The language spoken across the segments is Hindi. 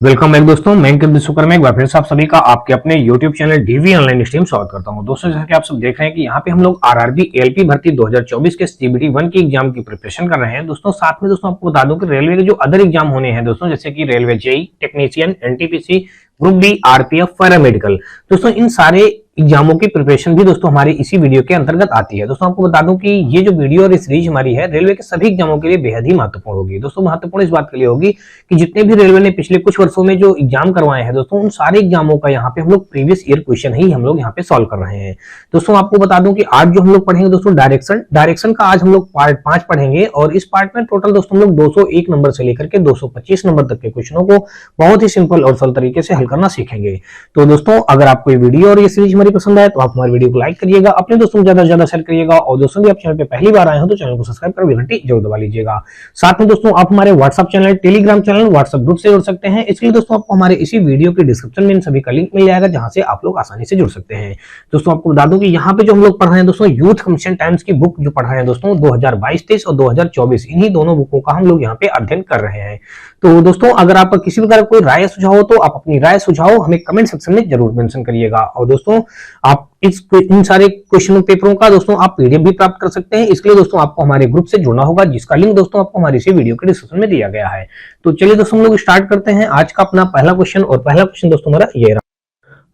वेलकम बैक दोस्तों, मैं अंकित विश्वकर्मा एक बार फिर से आप सभी का आपके अपने YouTube channel DV online stream स्वागत करता हूं। दोस्तों, जैसा कि आप सब देख रहे हैं कि यहाँ पे हम लोग आरआरबी एलपी भर्ती 2024 के सीबीटी 1 की एग्जाम की प्रिपरेशन कर रहे हैं। दोस्तों, साथ में दोस्तों आपको बता दूं कि रेलवे के जो अदर एग्जाम होने हैं दोस्तों, जैसे कि railway JE, technician, NTPC, group D, RPF, paramedical, दोस्तों इन सारे एग्जामों की प्रिपरेशन भी दोस्तों हमारी इसी वीडियो के अंतर्गत आती है। दोस्तों आपको बता दूं कि ये जो वीडियो और सीरीज हमारी है रेलवे के सभी एग्जामों के लिए बेहद ही महत्वपूर्ण होगी। दोस्तों महत्वपूर्ण इस बात के लिए होगी कि जितने भी रेलवे ने पिछले कुछ वर्षों में जो एग्जाम करवाए हैं दोस्तों, उन सारे एग्जामों का यहाँ पे हम लोग प्रीवियस ईयर क्वेश्चन ही हम लोग यहाँ पे सॉल्व कर रहे हैं। दोस्तों आपको बता दूं कि आज जो हम लोग पढ़ेंगे दोस्तों डायरेक्शन का आज हम लोग पार्ट 5 पढ़ेंगे और इस पार्ट में टोटल दोस्तों हम लोग 201 नंबर से लेकर के 225 नंबर तक के क्वेश्चनों को बहुत ही सिंपल और सरल तरीके से हल करना सीखेंगे। तो दोस्तों अगर आपको ये वीडियो और ये सीरीज हमारी पसंद आए तो आप हमारे वीडियो को लाइक करिएगा, अपने दोस्तों को ज्यादा से ज्यादा शेयर करिएगा और दोस्तों भी आप चैनल पे पहली बार आए हो तो चैनल को सब्सक्राइब कर घंटी जरूर दबा लीजिएगा। साथ में दोस्तों आप हमारे WhatsApp channel, Telegram channel, WhatsApp group से जुड़ सकते हैं। इसके लिए दोस्तों आपको हमारे इसी वीडियो के डिस्क्रिप्शन में इन सभी का लिंक मिल जाएगा जहां से आप लोग आसानी से जुड़ सकते हैं। दोस्तों आपको बता दूं कि यहाँ पे जो हम लोग पढ़ रहे हैं दोस्तों, यूथ कमीशन टाइम्स की बुक जो पढ़ रहे हैं दोस्तों 2022-23 और 2024, इन्हीं दोनों बुकों का हम लोग यहाँ पे अध्ययन कर रहे हैं। तो दोस्तों अगर आपका किसी प्रकार कोई राय सुझाव हो तो आप अपनी राय सुझाव हमें कमेंट सेक्शन में जरूर मेंशन करिएगा। और दोस्तों आप इन सारे क्वेश्चन पेपरों का दोस्तों आप पीडीएफ भी प्राप्त कर सकते हैं। इसके लिए दोस्तों आपको हमारे ग्रुप से जुड़ना होगा, जिसका लिंक दोस्तों आपको हमारे इसी वीडियो के डिस्क्रिप्शन में दिया गया है। तो चलिए दोस्तों हम लोग स्टार्ट करते हैं आज का अपना पहला क्वेश्चन। और पहला क्वेश्चन दोस्तों हमारा ये रहा।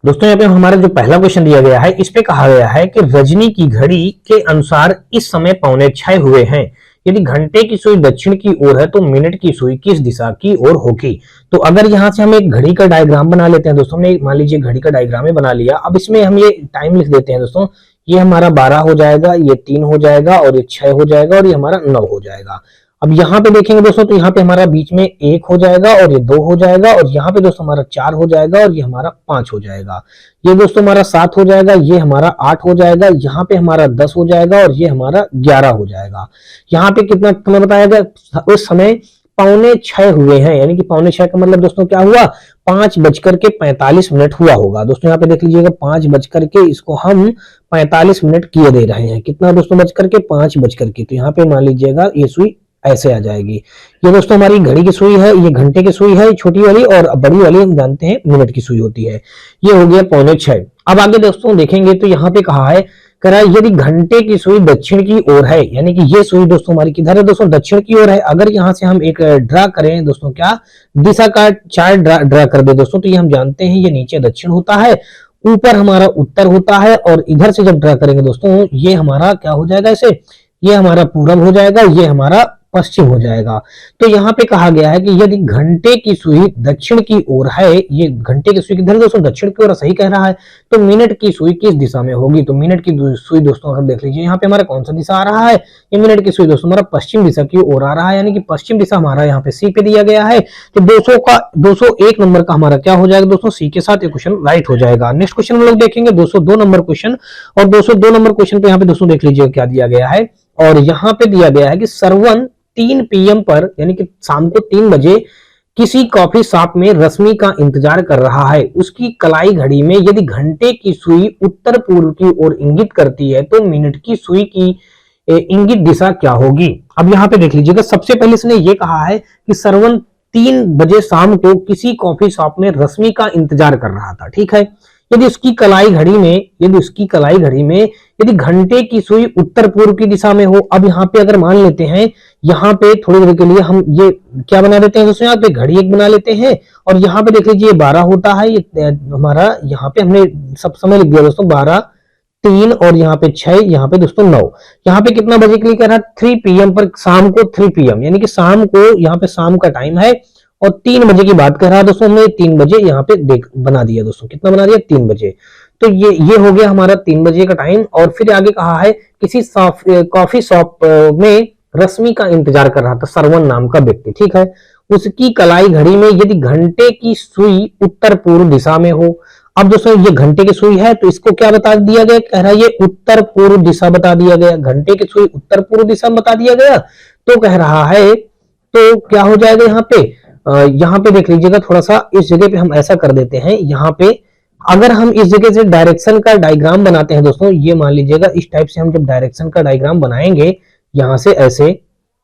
दोस्तों यहाँ पे हमारा जो पहला क्वेश्चन दिया गया है, इस पे कहा गया है कि रजनी की घड़ी के अनुसार इस समय 5:45 हुए हैं। यदि घंटे की सुई दक्षिण की ओर है तो मिनट की सुई किस दिशा की ओर होगी। तो अगर यहाँ से हम एक घड़ी का डायग्राम बना लेते हैं दोस्तों, हमने मान लीजिए घड़ी का डायग्राम बना लिया। अब इसमें हम ये टाइम लिख देते हैं दोस्तों, ये हमारा 12 हो जाएगा, ये 3 हो जाएगा और ये 6 हो जाएगा और ये हमारा 9 हो जाएगा। अब यहाँ पे देखेंगे दोस्तों तो यहाँ पे हमारा बीच में 1 हो जाएगा और ये 2 हो जाएगा और यहाँ पे दोस्तों हमारा 4 हो जाएगा और ये हमारा 5 हो जाएगा। ये दोस्तों हमारा 7 हो जाएगा, ये हमारा 8 हो जाएगा, यहाँ पे हमारा 10 हो जाएगा और ये हमारा 11 हो जाएगा। यहाँ पे कितना समय बताया गया, उस समय 5:45 हुए हैं, यानी कि 5:45 का मतलब दोस्तों क्या हुआ, 5:45 हुआ होगा। दोस्तों यहाँ पे देख लीजिएगा 5 इसको हम 45 मिनट किए दे रहे हैं। कितना दोस्तों बज करके 5 तो यहाँ पे मान लीजिएगा ये सुई ऐसे आ जाएगी। ये दोस्तों हमारी घड़ी की सुई है, ये घंटे की सुई है छोटी वाली, और बड़ी वाली हम जानते हैं मिनट की सुई होती है। ये हो गया 5:45। अब आगे दोस्तों देखेंगे तो यहाँ पे कहा है यदि घंटे की सुई दक्षिण की ओर है, यानी कि ये सुई दोस्तों हमारी किधर है दोस्तों, दक्षिण की ओर है। अगर यहाँ से हम एक ड्रा करें दोस्तों, क्या दिशा का चार्ट ड्रा कर दे दोस्तों, तो ये हम जानते हैं ये नीचे दक्षिण होता है, ऊपर हमारा उत्तर होता है, और इधर से जब ड्रा करेंगे दोस्तों ये हमारा क्या हो जाएगा, ऐसे ये हमारा पूरब हो जाएगा, ये हमारा पश्चिम हो जाएगा। तो यहाँ पे कहा गया है कि यदि घंटे की सुई दक्षिण की ओर है, ये घंटे की सुई किधर दोस्तों, दक्षिण की ओर सही कह रहा है, तो मिनट की सुई किस दिशा में होगी। तो मिनट की सुई दोस्तों अगर देख लीजिए यहाँ पे हमारा कौन सा दिशा आ रहा है, ये मिनट की सुई दोस्तों हमारा पश्चिम दिशा की ओर आ रहा है, यानी कि पश्चिम दिशा हमारा यहाँ पे सी पे दिया गया है। तो 201 नंबर का हमारा क्या हो जाएगा दोस्तों, सी के साथ ये क्वेश्चन राइट हो जाएगा। नेक्स्ट क्वेश्चन हम लोग देखेंगे 202 नंबर क्वेश्चन, और 202 नंबर क्वेश्चन पे यहाँ पे दोस्तों देख लीजिए क्या दिया गया है। और यहाँ पे दिया गया है कि सरवन 3 PM पर, यानी कि शाम को 3 बजे किसी कॉफी शॉप में रश्मि का इंतजार कर रहा है। उसकी कलाई घड़ी में यदि घंटे की सुई उत्तर पूर्व की ओर इंगित करती है तो मिनट की सुई की इंगित दिशा क्या होगी। अब यहाँ पे देख लीजिएगा, सबसे पहले इसने ये कहा है कि सरवन 3 बजे शाम को किसी कॉफी शॉप में रश्मि का इंतजार कर रहा था, ठीक है। यदि उसकी कलाई घड़ी में यदि घंटे की सुई उत्तर पूर्व की दिशा में हो। अब यहाँ पे अगर मान लेते हैं, यहाँ पे थोड़ी देर के लिए हम ये क्या बना देते हैं दोस्तों, यहाँ पे घड़ी एक बना लेते हैं, और यहाँ पे देख लीजिए 12 होता है, ये हमारा यहाँ पे हमने सब समय लिख दिया दोस्तों, 12, 3 और यहाँ पे 6, यहाँ पे दोस्तों 9। यहाँ पे कितना बजे के लिए कह रहा है, 3 PM पर, शाम को 3 PM, यानी कि शाम को यहाँ पे शाम का टाइम है और 3 बजे की बात कर रहा है दोस्तों, हमने 3 बजे यहाँ पे बना दिया दोस्तों, कितना बना दिया, 3 बजे। तो ये हो गया हमारा 3 बजे का टाइम। और फिर आगे कहा है किसी कॉफी शॉप में रश्मि का इंतजार कर रहा था सरवन नाम का व्यक्ति, ठीक है। उसकी कलाई घड़ी में यदि घंटे की सुई उत्तर पूर्व दिशा में हो। अब दोस्तों ये घंटे की सुई है तो इसको क्या बता दिया गया, कह रहा है ये उत्तर पूर्व दिशा बता दिया गया, घंटे की सुई उत्तर पूर्व दिशा में बता दिया गया। तो कह रहा है तो क्या हो जाएगा यहाँ पे देख लीजिएगा, थोड़ा सा इस जगह पे हम ऐसा कर देते हैं। यहाँ पे अगर हम इस जगह से डायरेक्शन का डायग्राम बनाते हैं दोस्तों, ये मान लीजिएगा इस टाइप से हम जब डायरेक्शन का डायग्राम बनाएंगे यहाँ से ऐसे,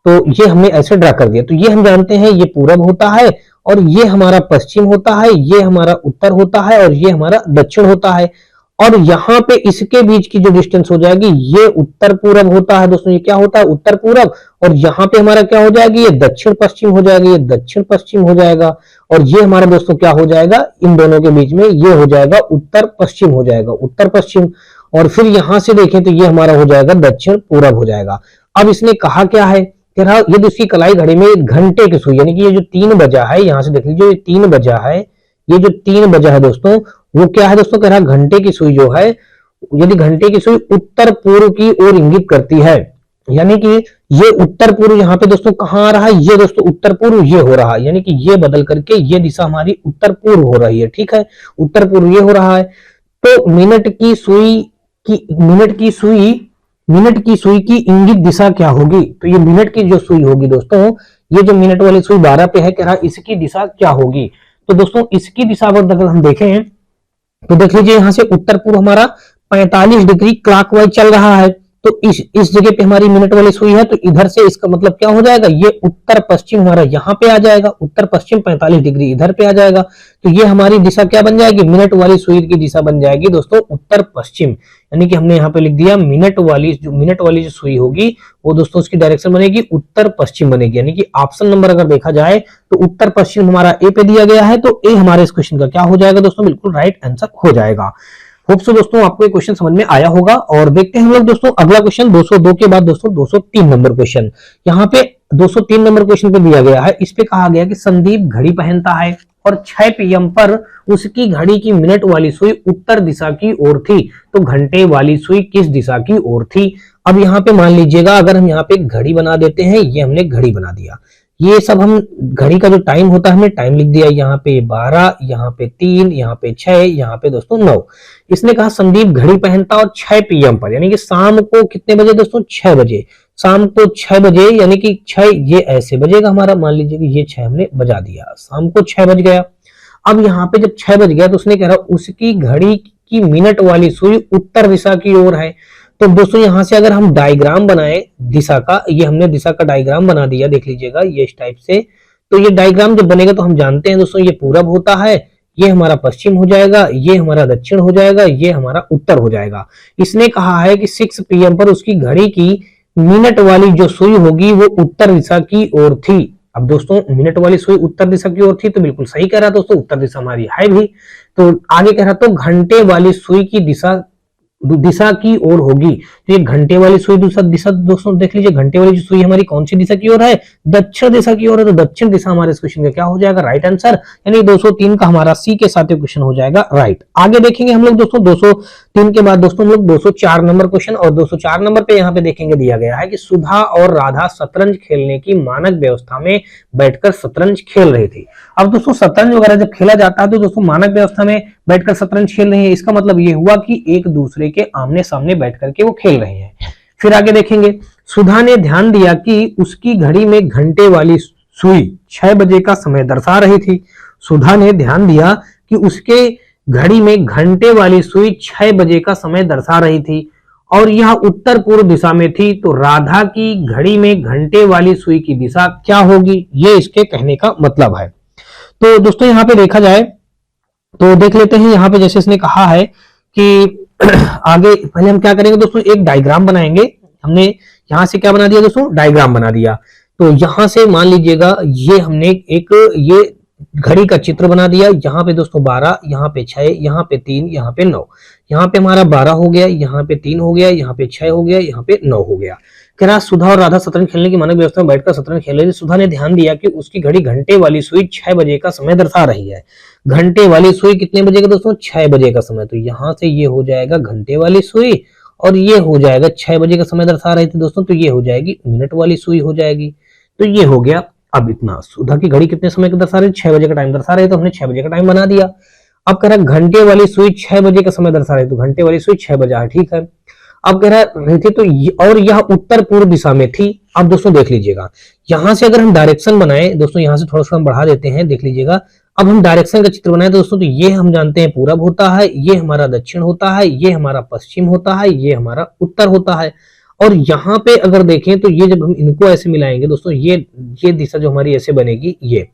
तो ये हमने ऐसे ड्रा कर दिया। तो ये हम जानते हैं ये पूरब होता है और ये हमारा पश्चिम होता है, ये हमारा उत्तर होता है और ये हमारा दक्षिण होता है। और यहाँ पे इसके बीच की जो डिस्टेंस हो जाएगी ये उत्तर पूरब होता है दोस्तों, ये क्या होता है उत्तर पूरब। और यहाँ पे हमारा क्या हो जाएगी, ये दक्षिण पश्चिम हो जाएगा, ये दक्षिण पश्चिम हो जाएगा। और ये हमारा दोस्तों क्या हो जाएगा, इन दोनों के बीच में ये हो जाएगा उत्तर पश्चिम हो जाएगा, उत्तर पश्चिम। और फिर यहां से देखें तो ये हमारा हो जाएगा दक्षिण पूरब हो जाएगा। अब इसने कहा क्या है, कह रहा ये दूसरी कलाई घड़ी में घंटे की सुई, यानी कि ये जो 3 बजा है, यहां से देख लीजिए ये 3 बजा है, ये जो 3 बजा है दोस्तों वो क्या है दोस्तों, कह रहा घंटे की सुई जो है, यदि घंटे की सुई उत्तर पूर्व की ओर इंगित करती है, यानी कि ये उत्तर पूर्व यहाँ पे दोस्तों कहाँ आ रहा है, ये दोस्तों उत्तर पूर्व ये हो रहा है, यानी कि ये बदल करके ये दिशा हमारी उत्तर पूर्व हो रही है, ठीक है, उत्तर पूर्व ये हो रहा है। तो मिनट की सुई की इंगित दिशा क्या होगी, तो ये मिनट की जो सुई होगी दोस्तों, ये जो मिनट वाली सुई 12 पे है, कह रहा इसकी दिशा क्या होगी। तो दोस्तों इसकी दिशा अगर हम देखें तो देख लीजिए यहां से उत्तर पूर्व हमारा 45 डिग्री क्लॉकवाइज चल रहा है। तो इस जगह पे हमारी मिनट वाली सुई है, तो इधर से इसका मतलब क्या हो जाएगा, ये उत्तर पश्चिम हमारा यहाँ पे आ जाएगा, उत्तर पश्चिम 45 डिग्री इधर पे आ जाएगा। तो ये हमारी दिशा क्या बन जाएगी, मिनट वाली सुई की दिशा बन जाएगी दोस्तों उत्तर पश्चिम। यानी कि हमने यहाँ पे लिख दिया मिनट वाली जो सुई होगी वो दोस्तों उसकी डायरेक्शन बनेगी उत्तर पश्चिम बनेगी। यानी कि ऑप्शन नंबर अगर देखा जाए तो उत्तर पश्चिम हमारा ए पे दिया गया है, तो ए हमारे इस क्वेश्चन का क्या हो जाएगा दोस्तों, बिल्कुल राइट आंसर हो जाएगा। होप सो दोस्तों आपको ये क्वेश्चन समझ में आया होगा। और देखते हैं हम लोग दोस्तों अगला क्वेश्चन 202 के बाद दोस्तों 203 नंबर क्वेश्चन। यहाँ पे 203 नंबर क्वेश्चन पे दिया गया है, इस पे कहा गया कि संदीप घड़ी पहनता है और 6 PM पर उसकी घड़ी की मिनट वाली सुई उत्तर दिशा की ओर थी, तो घंटे वाली सुई किस दिशा की ओर थी। अब यहाँ पे मान लीजिएगा अगर हम यहाँ पे घड़ी बना देते हैं, ये हमने घड़ी बना दिया, ये सब हम घड़ी का जो टाइम होता है हमने टाइम लिख दिया, यहाँ पे 12, यहाँ पे 3, यहाँ पे 6, यहाँ पे दोस्तों 9। इसने कहा संदीप घड़ी पहनता और 6 PM पर, यानी कि शाम को कितने बजे दोस्तों, 6 बजे, शाम को 6 बजे, यानी कि 6 ये ऐसे बजेगा हमारा, मान लीजिए कि ये 6 हमने बजा दिया, शाम को 6 बज गया। अब यहाँ पे जब 6 बज गया तो उसने कह रहा उसकी घड़ी की मिनट वाली सुई उत्तर दिशा की ओर है। तो दोस्तों यहां से अगर हम डायग्राम बनाए दिशा का, ये हमने दिशा का डायग्राम बना दिया, देख लीजिएगा ये इस टाइप से। तो ये डायग्राम जब बनेगा तो हम जानते हैं दोस्तों ये पूरब होता है, ये हमारा पश्चिम हो जाएगा, ये हमारा दक्षिण हो जाएगा, ये हमारा उत्तर हो जाएगा। इसने कहा है कि 6 PM पर उसकी घड़ी की मिनट वाली जो सुई होगी वो उत्तर दिशा की ओर थी। अब दोस्तों मिनट वाली सुई उत्तर दिशा की ओर थी, तो बिल्कुल सही कह रहा दोस्तों, उत्तर दिशा हमारी है भी। तो आगे कह रहा तो घंटे वाली सुई की दिशा की ओर होगी, तो ये घंटे वाली सुई दिशा दोस्तों देख लीजिए, घंटे वाली जो सुई हमारी कौन सी दिशा की ओर है, दक्षिण दिशा की ओर है। तो दक्षिण दिशा हमारे इस क्वेश्चन का क्या हो जाएगा, राइट आंसर। यानी 203 का हमारा सी के साथ क्वेश्चन हो जाएगा राइट। आगे देखेंगे हम लोग दोस्तों 203 के बाद दोस्तों हम लोग 204 नंबर क्वेश्चन, और 204 नंबर पे यहाँ पे देखेंगे दिया गया है कि सुधा और राधा शतरंज खेलने की मानक व्यवस्था में बैठकर शतरंज खेल रही थी। अब दोस्तों शतरंज वगैरह जब खेला जाता है तो दोस्तों मानक व्यवस्था में बैठकर शतरंज खेल रहे हैं, इसका मतलब ये हुआ कि एक दूसरे के आमने सामने बैठ करके वो खेल रहे हैं। फिर आगे देखेंगे, सुधा ने ध्यान दिया कि उसकी घड़ी में घंटे वाली सुई 6 बजे का समय दर्शा रही थी। सुधा ने ध्यान दिया कि उसके घड़ी में घंटे वाली सुई 6 बजे का समय दर्शा रही थी और यह उत्तर पूर्व दिशा में थी, तो राधा की घड़ी में घंटे वाली सुई की दिशा क्या होगी, ये इसके कहने का मतलब है। तो दोस्तों यहाँ पे देखा जाए तो देख लेते हैं, यहाँ पे जैसे इसने कहा है कि आगे पहले हम क्या करेंगे दोस्तों, एक डायग्राम बनाएंगे। हमने यहां से क्या बना दिया दोस्तों, डायग्राम बना दिया। तो यहां से मान लीजिएगा ये हमने एक ये घड़ी का चित्र बना दिया, यहाँ पे दोस्तों 12, यहाँ पे 6, यहाँ पे 3, यहाँ पे 9, यहाँ पे हमारा 12 हो गया, यहाँ पे 3 हो गया, यहाँ पे 6 हो गया, यहाँ पे 9 हो गया। कह रहा सुधा और राधा शतरंज खेलने की मानक व्यवस्था में बैठकर शतरंज खेल रही थी। सुधा ने ध्यान दिया कि उसकी घड़ी घंटे वाली सुई 6 बजे का समय दर्शा रही है। घंटे वाली सुई कितने बजे का दोस्तों, 6 बजे का समय। तो यहाँ से ये हो जाएगा घंटे वाली सुई और ये हो जाएगा 6 बजे का समय दर्शा रही थी दोस्तों, तो ये हो जाएगी मिनट वाली सुई हो जाएगी। तो ये हो गया। अब इतना सुधा की घड़ी कितने समय का दर्शा रही, 6 बजे का टाइम दर्शा रही, तो हमने 6 बजे का टाइम बना दिया। अब कह रहा घंटे वाली सुई 6 बजे का समय दर्शा रही, तो घंटे वाली सुई 6 बजा है, ठीक है। अब कह रही थी तो और यह उत्तर पूर्व दिशा में थी। अब दोस्तों देख लीजिएगा, यहां से अगर हम डायरेक्शन बनाए दोस्तों, यहां से थोड़ा सा हम बढ़ा देते हैं, देख लीजिएगा। अब हम डायरेक्शन का चित्र बनाए दोस्तों, तो ये हम जानते हैं पूरब होता है, ये हमारा दक्षिण होता है, ये हमारा पश्चिम होता है, ये हमारा उत्तर होता है। और यहाँ पे अगर देखें तो ये जब हम इनको ऐसे मिलाएंगे दोस्तों, ये दिशा जो हमारी ऐसे बनेगी, ये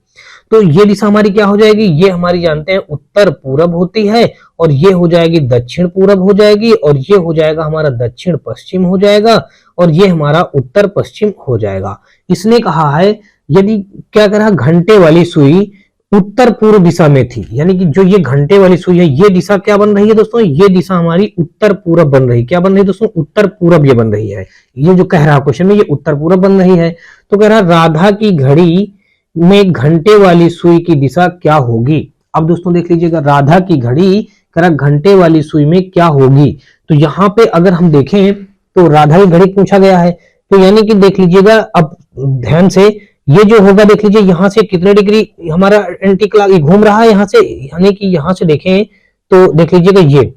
तो ये दिशा हमारी क्या हो जाएगी, ये हमारी जानते हैं उत्तर पूरब होती है, और ये हो जाएगी दक्षिण पूरब हो जाएगी, और ये हो जाएगा हमारा दक्षिण पश्चिम हो जाएगा, और ये हमारा उत्तर पश्चिम हो जाएगा। इसने कहा है यदि क्या करा, घंटे वाली सुई उत्तर पूर्व दिशा में थी, यानी कि जो ये घंटे वाली सुई है ये दिशा क्या बन रही है दोस्तों, ये दिशा हमारी उत्तर पूरब बन रही है। क्या बन रही है दोस्तों, उत्तर पूरब ये बन रही है। ये जो कह रहा क्वेश्चन में ये उत्तर पूरब बन रही है। तो कह रहा राधा की घड़ी में घंटे वाली सुई की दिशा क्या होगी। अब दोस्तों देख लीजिएगा, राधा की घड़ी कह रहा घंटे वाली सुई में क्या होगी। तो यहाँ पे अगर हम देखें तो राधा की घड़ी पूछा गया है, तो यानी कि देख लीजिएगा अब ध्यान से, ये जो होगा देख लीजिए यहाँ से कितने डिग्री हमारा एंटी क्लॉक घूम रहा है यहाँ से, यानी कि यहाँ से देखें तो देख लीजिएगा ये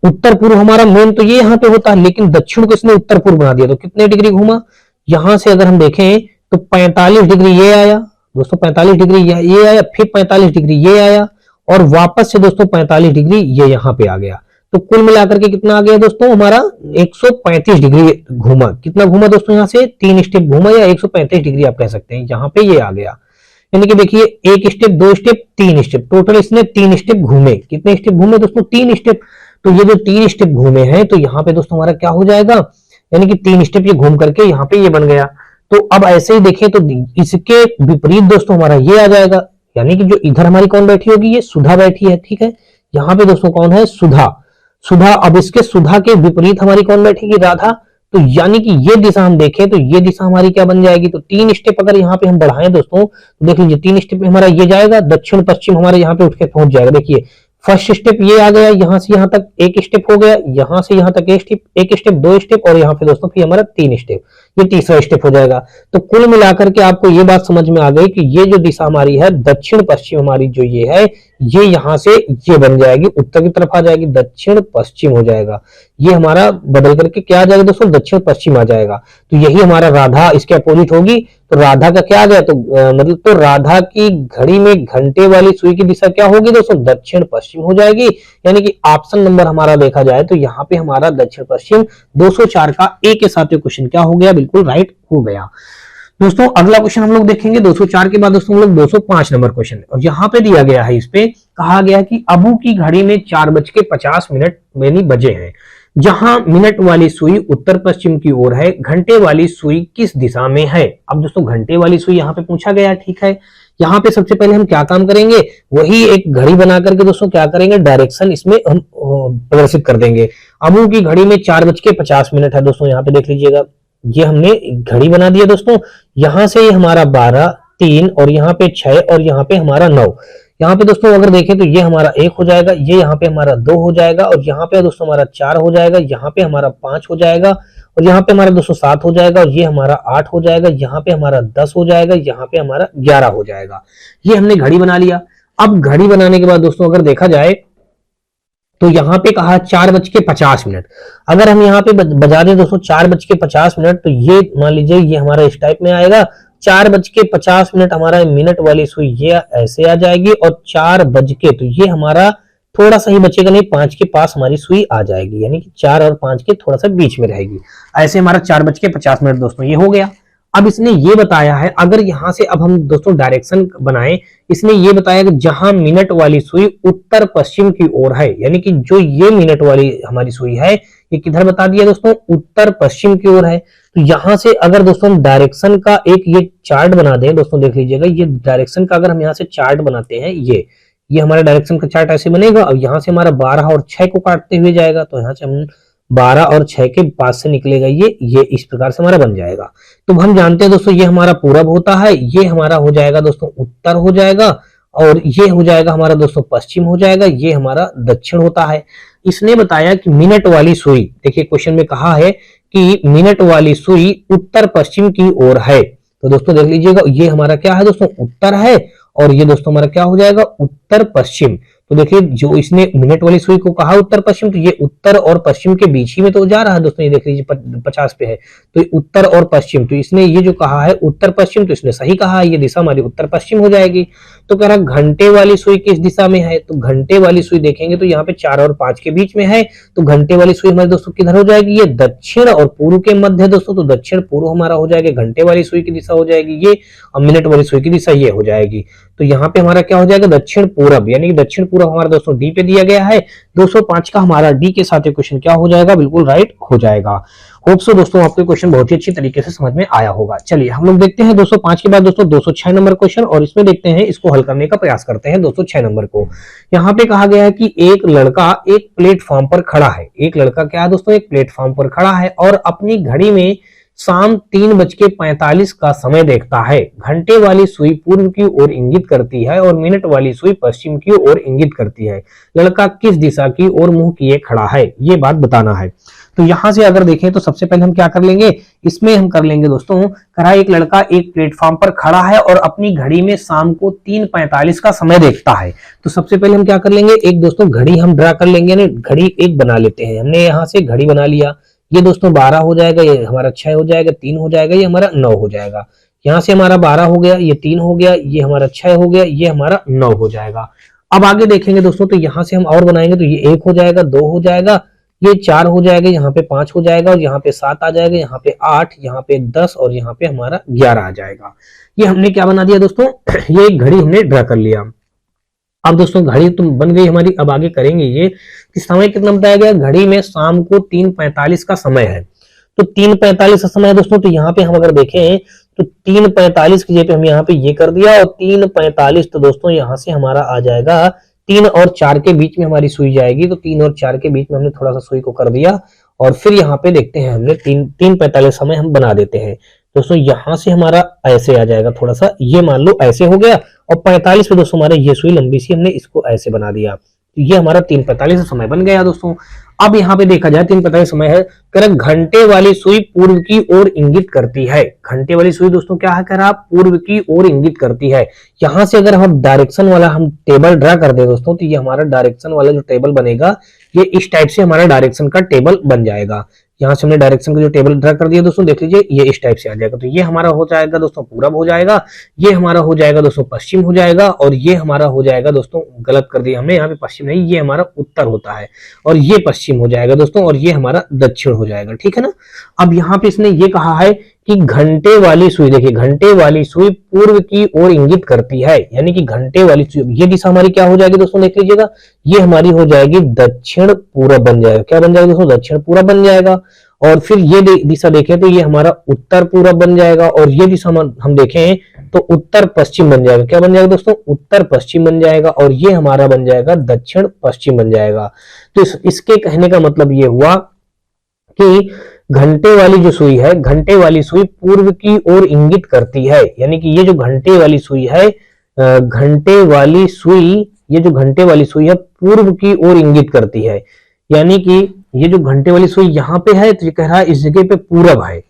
उत्तर पूर्व हमारा मेन तो ये यहाँ पे होता है, लेकिन दक्षिण को इसने उत्तर पूर्व बना दिया। तो कितने डिग्री घूमा, यहाँ से अगर हम देखें तो 45 डिग्री ये आया दोस्तों, 45 डिग्री ये आया, फिर 45 डिग्री ये आया, और वापस से दोस्तों 45 डिग्री ये यहाँ पे आ गया। तो कुल मिलाकर के कितना आ गया दोस्तों हमारा 135 डिग्री घूमा। कितना घूमा दोस्तों, यहाँ से 3 स्टेप घूमा, या 135 डिग्री आप कह सकते हैं, यहाँ पे ये आ गया। यानी कि देखिए 1 स्टेप 2 स्टेप 3 स्टेप, टोटल इसने 3 स्टेप घूमे। कितने स्टेप घूमे दोस्तों, 3 स्टेप। तो ये जो 3 स्टेप घूमे हैं तो यहाँ पे दोस्तों हमारा क्या हो जाएगा, यानी कि 3 स्टेप ये घूम करके यहाँ पे ये बन गया। तो अब ऐसे ही देखें तो इसके विपरीत दोस्तों हमारा ये आ जाएगा, यानी कि जो इधर हमारी कौन बैठी होगी, ये सुधा बैठी है, ठीक है। यहाँ पे दोस्तों कौन है, सुधा। सुधा, अब इसके सुधा के विपरीत हमारी कौन बैठेगी, राधा। तो यानी कि ये दिशा हम देखें तो ये दिशा हमारी क्या बन जाएगी, तो 3 स्टेप अगर यहाँ पे हम बढ़ाएं दोस्तों तो देख लीजिए 3 स्टेप में हमारा ये जाएगा, दक्षिण पश्चिम हमारे यहाँ पे उठ के पहुंच जाएगा। देखिए फर्स्ट स्टेप ये आ गया, यहाँ से यहाँ तक 1 स्टेप हो गया, यहाँ से यहाँ तक 1 स्टेप 2 स्टेप, और यहाँ पे दोस्तों फिर हमारा 3 स्टेप, ये तीसरा स्टेप हो जाएगा। तो कुल मिलाकर के आपको ये बात समझ में आ गई कि ये जो दिशा हमारी है दक्षिण पश्चिम हमारी जो ये है, ये यहाँ से ये बन जाएगी, उत्तर की तरफ आ जाएगी, दक्षिण पश्चिम हो जाएगा। ये हमारा बदल करके क्या आ जाएगा दोस्तों, दक्षिण पश्चिम आ जाएगा। तो यही हमारा राधा इसके अपोजिट होगी। तो राधा का क्या आ गया, तो मतलब तो राधा की घड़ी में घंटे वाली सुई की दिशा क्या होगी दोस्तों, दक्षिण पश्चिम हो जाएगी। यानी कि ऑप्शन नंबर हमारा देखा जाए तो यहाँ पे हमारा दक्षिण पश्चिम 204 का ए के साथ क्वेश्चन क्या हो गया, बिल्कुल राइट हो गया। दोस्तों अगला क्वेश्चन हम लोग देखेंगे 204 के बाद दोस्तों हम लोग 205 नंबर क्वेश्चन, और यहाँ पे दिया गया है, इस पे कहा गया कि अबू की घड़ी में 4:50 यानी बजे हैं, जहां मिनट वाली सुई उत्तर पश्चिम की ओर है, घंटे वाली सुई किस दिशा में है। अब दोस्तों घंटे वाली सुई यहाँ पे पूछा गया, ठीक है। यहाँ पे सबसे पहले हम क्या काम करेंगे, वही एक घड़ी बना करके दोस्तों क्या करेंगे, डायरेक्शन इसमें हम प्रदर्शित कर देंगे। अबू की घड़ी में 4:50 है दोस्तों, यहाँ पे देख लीजिएगा, ये हमने घड़ी बना दिया दोस्तों। यहाँ से हमारा 12, 3 और यहाँ पे 6 और यहाँ पे हमारा 9। यहाँ पे दोस्तों अगर देखें तो ये हमारा 1 हो जाएगा, ये यहाँ पे हमारा 2 हो जाएगा, और यहाँ पे दोस्तों हमारा 4 हो जाएगा, यहाँ पे हमारा 5 हो जाएगा, और यहाँ पे हमारा दोस्तों 7 हो जाएगा, और ये हमारा 8 हो जाएगा, यहाँ पे हमारा 10 हो जाएगा, यहाँ पे हमारा 11 हो जाएगा। ये हमने घड़ी बना लिया। अब घड़ी बनाने के बाद दोस्तों अगर देखा जाए तो यहाँ पे कहा 4:50। अगर हम यहाँ पे बजा दें दोस्तों 4:50, तो ये मान लीजिए ये हमारा इस टाइप में आएगा। 4:50 हमारा मिनट वाली सुई ये ऐसे आ जाएगी, और 4 बज के तो ये हमारा थोड़ा सा ही बचेगा, नहीं 5 के पास हमारी सुई आ जाएगी, यानी कि 4 और 5 के थोड़ा सा बीच में रहेगी। ऐसे हमारा 4:50 दोस्तों ये हो गया। अब इसने ये बताया है, अगर यहां से अब हम दोस्तों डायरेक्शन बनाएं, इसने ये बताया कि जहां मिनट वाली सुई उत्तर पश्चिम की ओर है, यानी कि जो ये मिनट वाली हमारी सुई है ये किधर बता दिया दोस्तों, उत्तर पश्चिम की ओर है। तो यहां से अगर दोस्तों हम डायरेक्शन का एक ये चार्ट बना दें दोस्तों, देख लीजिएगा ये डायरेक्शन का अगर हम यहाँ से चार्ट बनाते हैं, ये हमारा डायरेक्शन का चार्ट ऐसे बनेगा। अब यहाँ से हमारा 12 और 6 को काटते हुए जाएगा, तो यहाँ से हम 12 और 6 के पास से निकलेगा, ये इस प्रकार से हमारा बन जाएगा। तो हम जानते हैं दोस्तों ये हमारा पूरब होता है, ये हमारा हो जाएगा दोस्तों उत्तर हो जाएगा, और ये हो जाएगा हमारा दोस्तों पश्चिम हो जाएगा, ये हमारा दक्षिण होता है। इसने बताया कि मिनट वाली सुई, देखिए क्वेश्चन में कहा है कि मिनट वाली सुई उत्तर पश्चिम की ओर है। तो दोस्तों देख लीजिएगा ये हमारा क्या है दोस्तों, उत्तर है, और ये दोस्तों हमारा क्या हो जाएगा, उत्तर पश्चिम। तो देखिए जो इसने मिनट वाली सुई को कहा उत्तर पश्चिम, तो ये उत्तर और पश्चिम के बीच ही में तो जा रहा है दोस्तों। ये देख लीजिए 50 पे है, तो ये उत्तर और पश्चिम, तो इसने ये जो कहा है उत्तर पश्चिम, तो इसने सही कहा, ये दिशा हमारी उत्तर पश्चिम हो जाएगी। तो कह रहा घंटे वाली सुई किस दिशा में है, तो घंटे वाली सुई देखेंगे तो यहाँ पे 4 और 5 के बीच में है, तो घंटे वाली सुई हमारे दोस्तों किधर हो जाएगी, ये दक्षिण और पूर्व के मध्य दोस्तों, तो दक्षिण पूर्व हमारा हो जाएगा, घंटे वाली सुई की दिशा हो जाएगी ये, और मिनट वाली सुई की दिशा ये हो जाएगी। तो यहाँ पे हमारा क्या हो जाएगा, दक्षिण पूरब, यानी कि दक्षिण पूरब हमारा दोस्तों डी पे दिया गया है। 205 का हमारा डी के साथ क्वेश्चन क्या हो जाएगा, बिल्कुल राइट हो जाएगा। होप सो दोस्तों आपको क्वेश्चन बहुत ही अच्छी तरीके से समझ में आया होगा। चलिए हम लोग देखते हैं 205 के बाद दोस्तों 206 नंबर क्वेश्चन, और इसमें देखते हैं, इसको हल करने का प्रयास करते हैं 206 नंबर को। यहाँ पे कहा गया है कि एक लड़का एक प्लेटफॉर्म पर खड़ा है। एक लड़का क्या है दोस्तों, एक प्लेटफॉर्म पर खड़ा है और अपनी घड़ी में शाम 3:45 का समय देखता है। घंटे वाली सुई पूर्व की ओर इंगित करती है और मिनट वाली सुई पश्चिम की ओर इंगित करती है। लड़का किस दिशा की ओर मुंह किए खड़ा है, ये बात बताना है। तो यहां से अगर देखें तो सबसे पहले हम क्या कर लेंगे, इसमें हम कर लेंगे दोस्तों, करा एक लड़का एक प्लेटफॉर्म पर खड़ा है और अपनी घड़ी में शाम को 3:45 का समय देखता है। तो सबसे पहले हम क्या कर लेंगे, एक दोस्तों घड़ी हम ड्रा कर लेंगे, यानी घड़ी एक बना लेते हैं। हमने यहाँ से घड़ी बना लिया, ये दोस्तों 12 हो जाएगा, ये हमारा 6 हो जाएगा, 3 हो जाएगा, ये हमारा 9 हो जाएगा। यहाँ से हमारा 12 हो गया, ये 3 हो गया, ये हमारा 6 हो गया, ये हमारा 9 हो जाएगा। अब आगे देखेंगे दोस्तों, तो यहाँ से हम और बनाएंगे, तो ये 1 हो जाएगा, 2 हो जाएगा, ये 4 हो जाएगा, यहाँ पे 5 हो जाएगा, और यहाँ पे 7 आ जाएगा, यहाँ पे 8, यहाँ पे 10, और यहाँ पे हमारा 11 आ जाएगा। ये हमने क्या बना दिया दोस्तों, ये एक घड़ी हमने ड्रा कर लिया। अब दोस्तों घड़ी तो बन गई हमारी, अब आगे करेंगे ये कि समय कितना बताया गया, घड़ी में शाम को 3:45 का समय है। तो 3:45 का समय है दोस्तों, तो यहाँ पे हम अगर देखें तो 3:45 की जगह पे हम यहाँ पे ये कर दिया, और 3:45 तो दोस्तों यहाँ से हमारा आ जाएगा 3 और 4 के बीच में हमारी सुई जाएगी। तो 3 और 4 के बीच में हमने थोड़ा सा सुई को कर दिया, और फिर यहाँ पे देखते हैं हमने 3:45 समय हम बना देते हैं दोस्तों। यहाँ से हमारा ऐसे आ जाएगा, थोड़ा सा ये मान लो ऐसे हो गया, और 45 पे दोस्तों हमारे ये सुई लंबी सी, हमने इसको ऐसे बना दिया, तो ये हमारा 3:45 समय बन गया दोस्तों। अब यहाँ पे देखा जाए 3:45 समय है, कह रहा घंटे वाली सुई पूर्व की ओर इंगित करती है। घंटे वाली सुई दोस्तों क्या है, कह रहा पूर्व की ओर इंगित करती है। यहाँ से अगर हम डायरेक्शन वाला हम टेबल ड्रा कर दे दोस्तों, तो ये हमारा डायरेक्शन वाला जो टेबल बनेगा, ये इस टाइप से हमारा डायरेक्शन का टेबल बन जाएगा। यहाँ से हमने डायरेक्शन का जो टेबल ड्रा कर दिया दोस्तों, देख लीजिए ये इस टाइप से आ जाएगा। तो ये हमारा हो जाएगा दोस्तों पूरब हो जाएगा, ये हमारा हो जाएगा दोस्तों पश्चिम हो जाएगा, और ये हमारा हो जाएगा दोस्तों, गलत कर दिया हमने, यहाँ पे पश्चिम नहीं, ये हमारा उत्तर होता है, और ये पश्चिम हो जाएगा दोस्तों, और ये हमारा दक्षिण हो जाएगा। ठीक है ना। अब यहाँ पे इसने ये कहा है कि घंटे वाली सुई, देखिए घंटे वाली सुई पूर्व की ओर इंगित करती है, यानी कि घंटे वाली सुई, ये दिशा हमारी क्या हो जाएगी दोस्तों, देख लीजिएगा, ये हमारी हो जाएगी दक्षिण पूरब बन जाएगा। क्या बन जाएगा दोस्तों, दक्षिण पूरब बन जाएगा। और फिर ये दिशा देखें तो ये हमारा उत्तर पूरब बन जाएगा, और ये दिशा हम देखें तो उत्तर पश्चिम बन जाएगा। क्या बन जाएगा दोस्तों, उत्तर पश्चिम बन जाएगा, और ये हमारा बन जाएगा दक्षिण पश्चिम बन जाएगा। तो इसके कहने का मतलब ये हुआ कि घंटे वाली जो सुई है, घंटे वाली सुई पूर्व की ओर इंगित करती है, यानी कि ये जो घंटे वाली सुई है, घंटे वाली सुई, ये जो घंटे वाली सुई है पूर्व की ओर इंगित करती है, यानी कि ये जो घंटे वाली सुई यहाँ पे है, तो ये कह रहा है इस जगह पे पूरब है।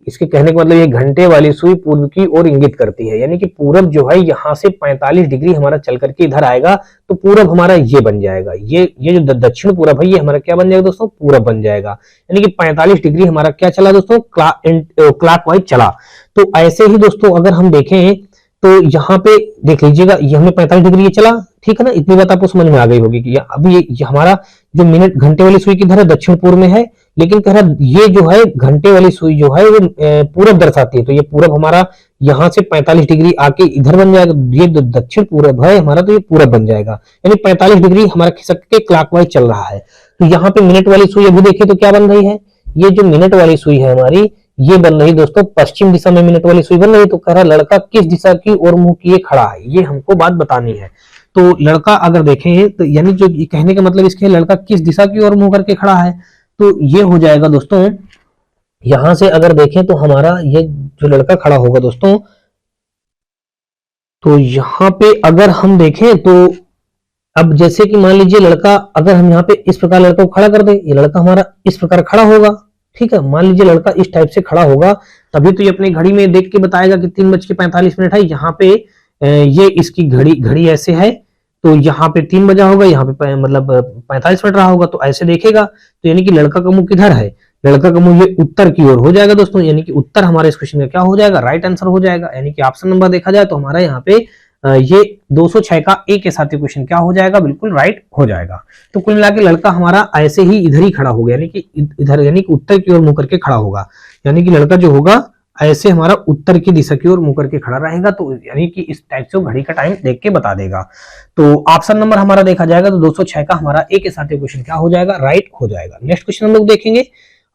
इसके कहने का मतलब ये घंटे वाली सुई पूर्व की ओर इंगित करती है, यानी कि पूरब जो है यहाँ से 45 डिग्री हमारा चल करके इधर आएगा, तो पूरब हमारा ये बन जाएगा। ये जो दक्षिण पूरब है, ये हमारा क्या बन जाएगा दोस्तों, पूरब बन जाएगा, यानी कि 45 डिग्री हमारा क्या चला दोस्तों, क्लॉकवाइज चला। तो ऐसे ही दोस्तों अगर हम देखें तो यहाँ पे देख लीजिएगा, ये हमने 45 डिग्री ये चला, ठीक है ना। इतनी बात आपको समझ में आ गई होगी कि अभी ये हमारा जो मिनट घंटे वाली सुई किधर है, दक्षिण पूर्व में है, लेकिन कह रहा ये जो है घंटे वाली सुई जो है वो पूरब दर्शाती है, तो ये पूरब हमारा यहाँ से 45 डिग्री आके इधर बन जाएगा। ये दक्षिण पूरब है हमारा, तो ये पूरब बन जाएगा, यानी 45 डिग्री हमारा खिसक के क्लॉकवाइज चल रहा है। तो यहाँ पे मिनट वाली सुई अभी देखिए तो क्या बन रही है, ये जो मिनट वाली सुई है हमारी, ये बन रही दोस्तों पश्चिम दिशा में मिनट वाली सुई बन रही। तो कह रहा लड़का किस दिशा की ओर मुंह किए खड़ा है, ये हमको बात बतानी है। तो लड़का अगर देखें तो यानी जो कहने का मतलब इसके लड़का किस दिशा की ओर मुंह करके खड़ा है, तो ये हो जाएगा दोस्तों, यहां से अगर देखें तो हमारा ये जो लड़का खड़ा होगा दोस्तों, तो यहाँ पे अगर हम देखें तो अब जैसे कि मान लीजिए लड़का, अगर हम यहाँ पे इस प्रकार लड़का को खड़ा कर दे, ये लड़का हमारा इस प्रकार खड़ा होगा, ठीक है। मान लीजिए लड़का इस टाइप से खड़ा होगा, तभी तो ये अपनी घड़ी में देख के बताएगा कि 3:45 है। यहाँ पे ये इसकी घड़ी ऐसे है, तो यहाँ पे 3 बजा होगा, यहाँ पे मतलब 45 मिनट रहा होगा, तो ऐसे देखेगा तो यानी कि लड़का का मुंह किधर है, लड़का का मुंह ये उत्तर की ओर हो जाएगा दोस्तों, यानी कि उत्तर हमारे इस क्वेश्चन का क्या हो जाएगा, राइट आंसर हो जाएगा। यानी कि ऑप्शन नंबर देखा जाए तो हमारा यहाँ पे ये 206 का ए के साथ क्वेश्चन क्या हो जाएगा, बिल्कुल राइट हो जाएगा। तो कुल मिला के लड़का हमारा ऐसे ही इधर ही खड़ा हो गया, यानी कि इधर, यानी कि उत्तर की ओर मुंह करके खड़ा होगा, यानी कि लड़का जो होगा ऐसे हमारा उत्तर की दिशा की ओर मुंह करके खड़ा रहेगा, तो यानी कि इस टाइप से घड़ी का टाइम देख के बता देगा। तो ऑप्शन नंबर हमारा देखा जाएगा तो 206 का हमारा ए के साथ क्वेश्चन क्या हो जाएगा, राइट हो जाएगा। नेक्स्ट क्वेश्चन हम लोग देखेंगे।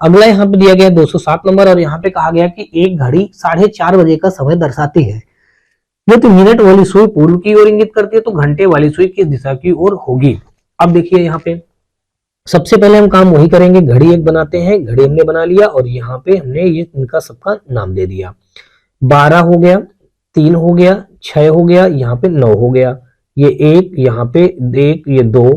अगला यहाँ पे दिया गया 207 नंबर, और यहाँ पे कहा गया कि एक घड़ी 4:30 बजे का समय दर्शाती है, यदि मिनट वाली सुई पूर्व की ओर इंगित करती है तो घंटे वाली सुई किस दिशा की ओर होगी। अब देखिए यहाँ पे सबसे पहले हम काम वही करेंगे, घड़ी एक बनाते हैं, घड़ी हमने बना लिया और यहाँ पे हमने ये इनका सबका नाम दे दिया। 12 हो गया, 3 हो गया, 6 हो गया, यहाँ पे 9 हो गया, ये 1, यहाँ पे 1, ये 2,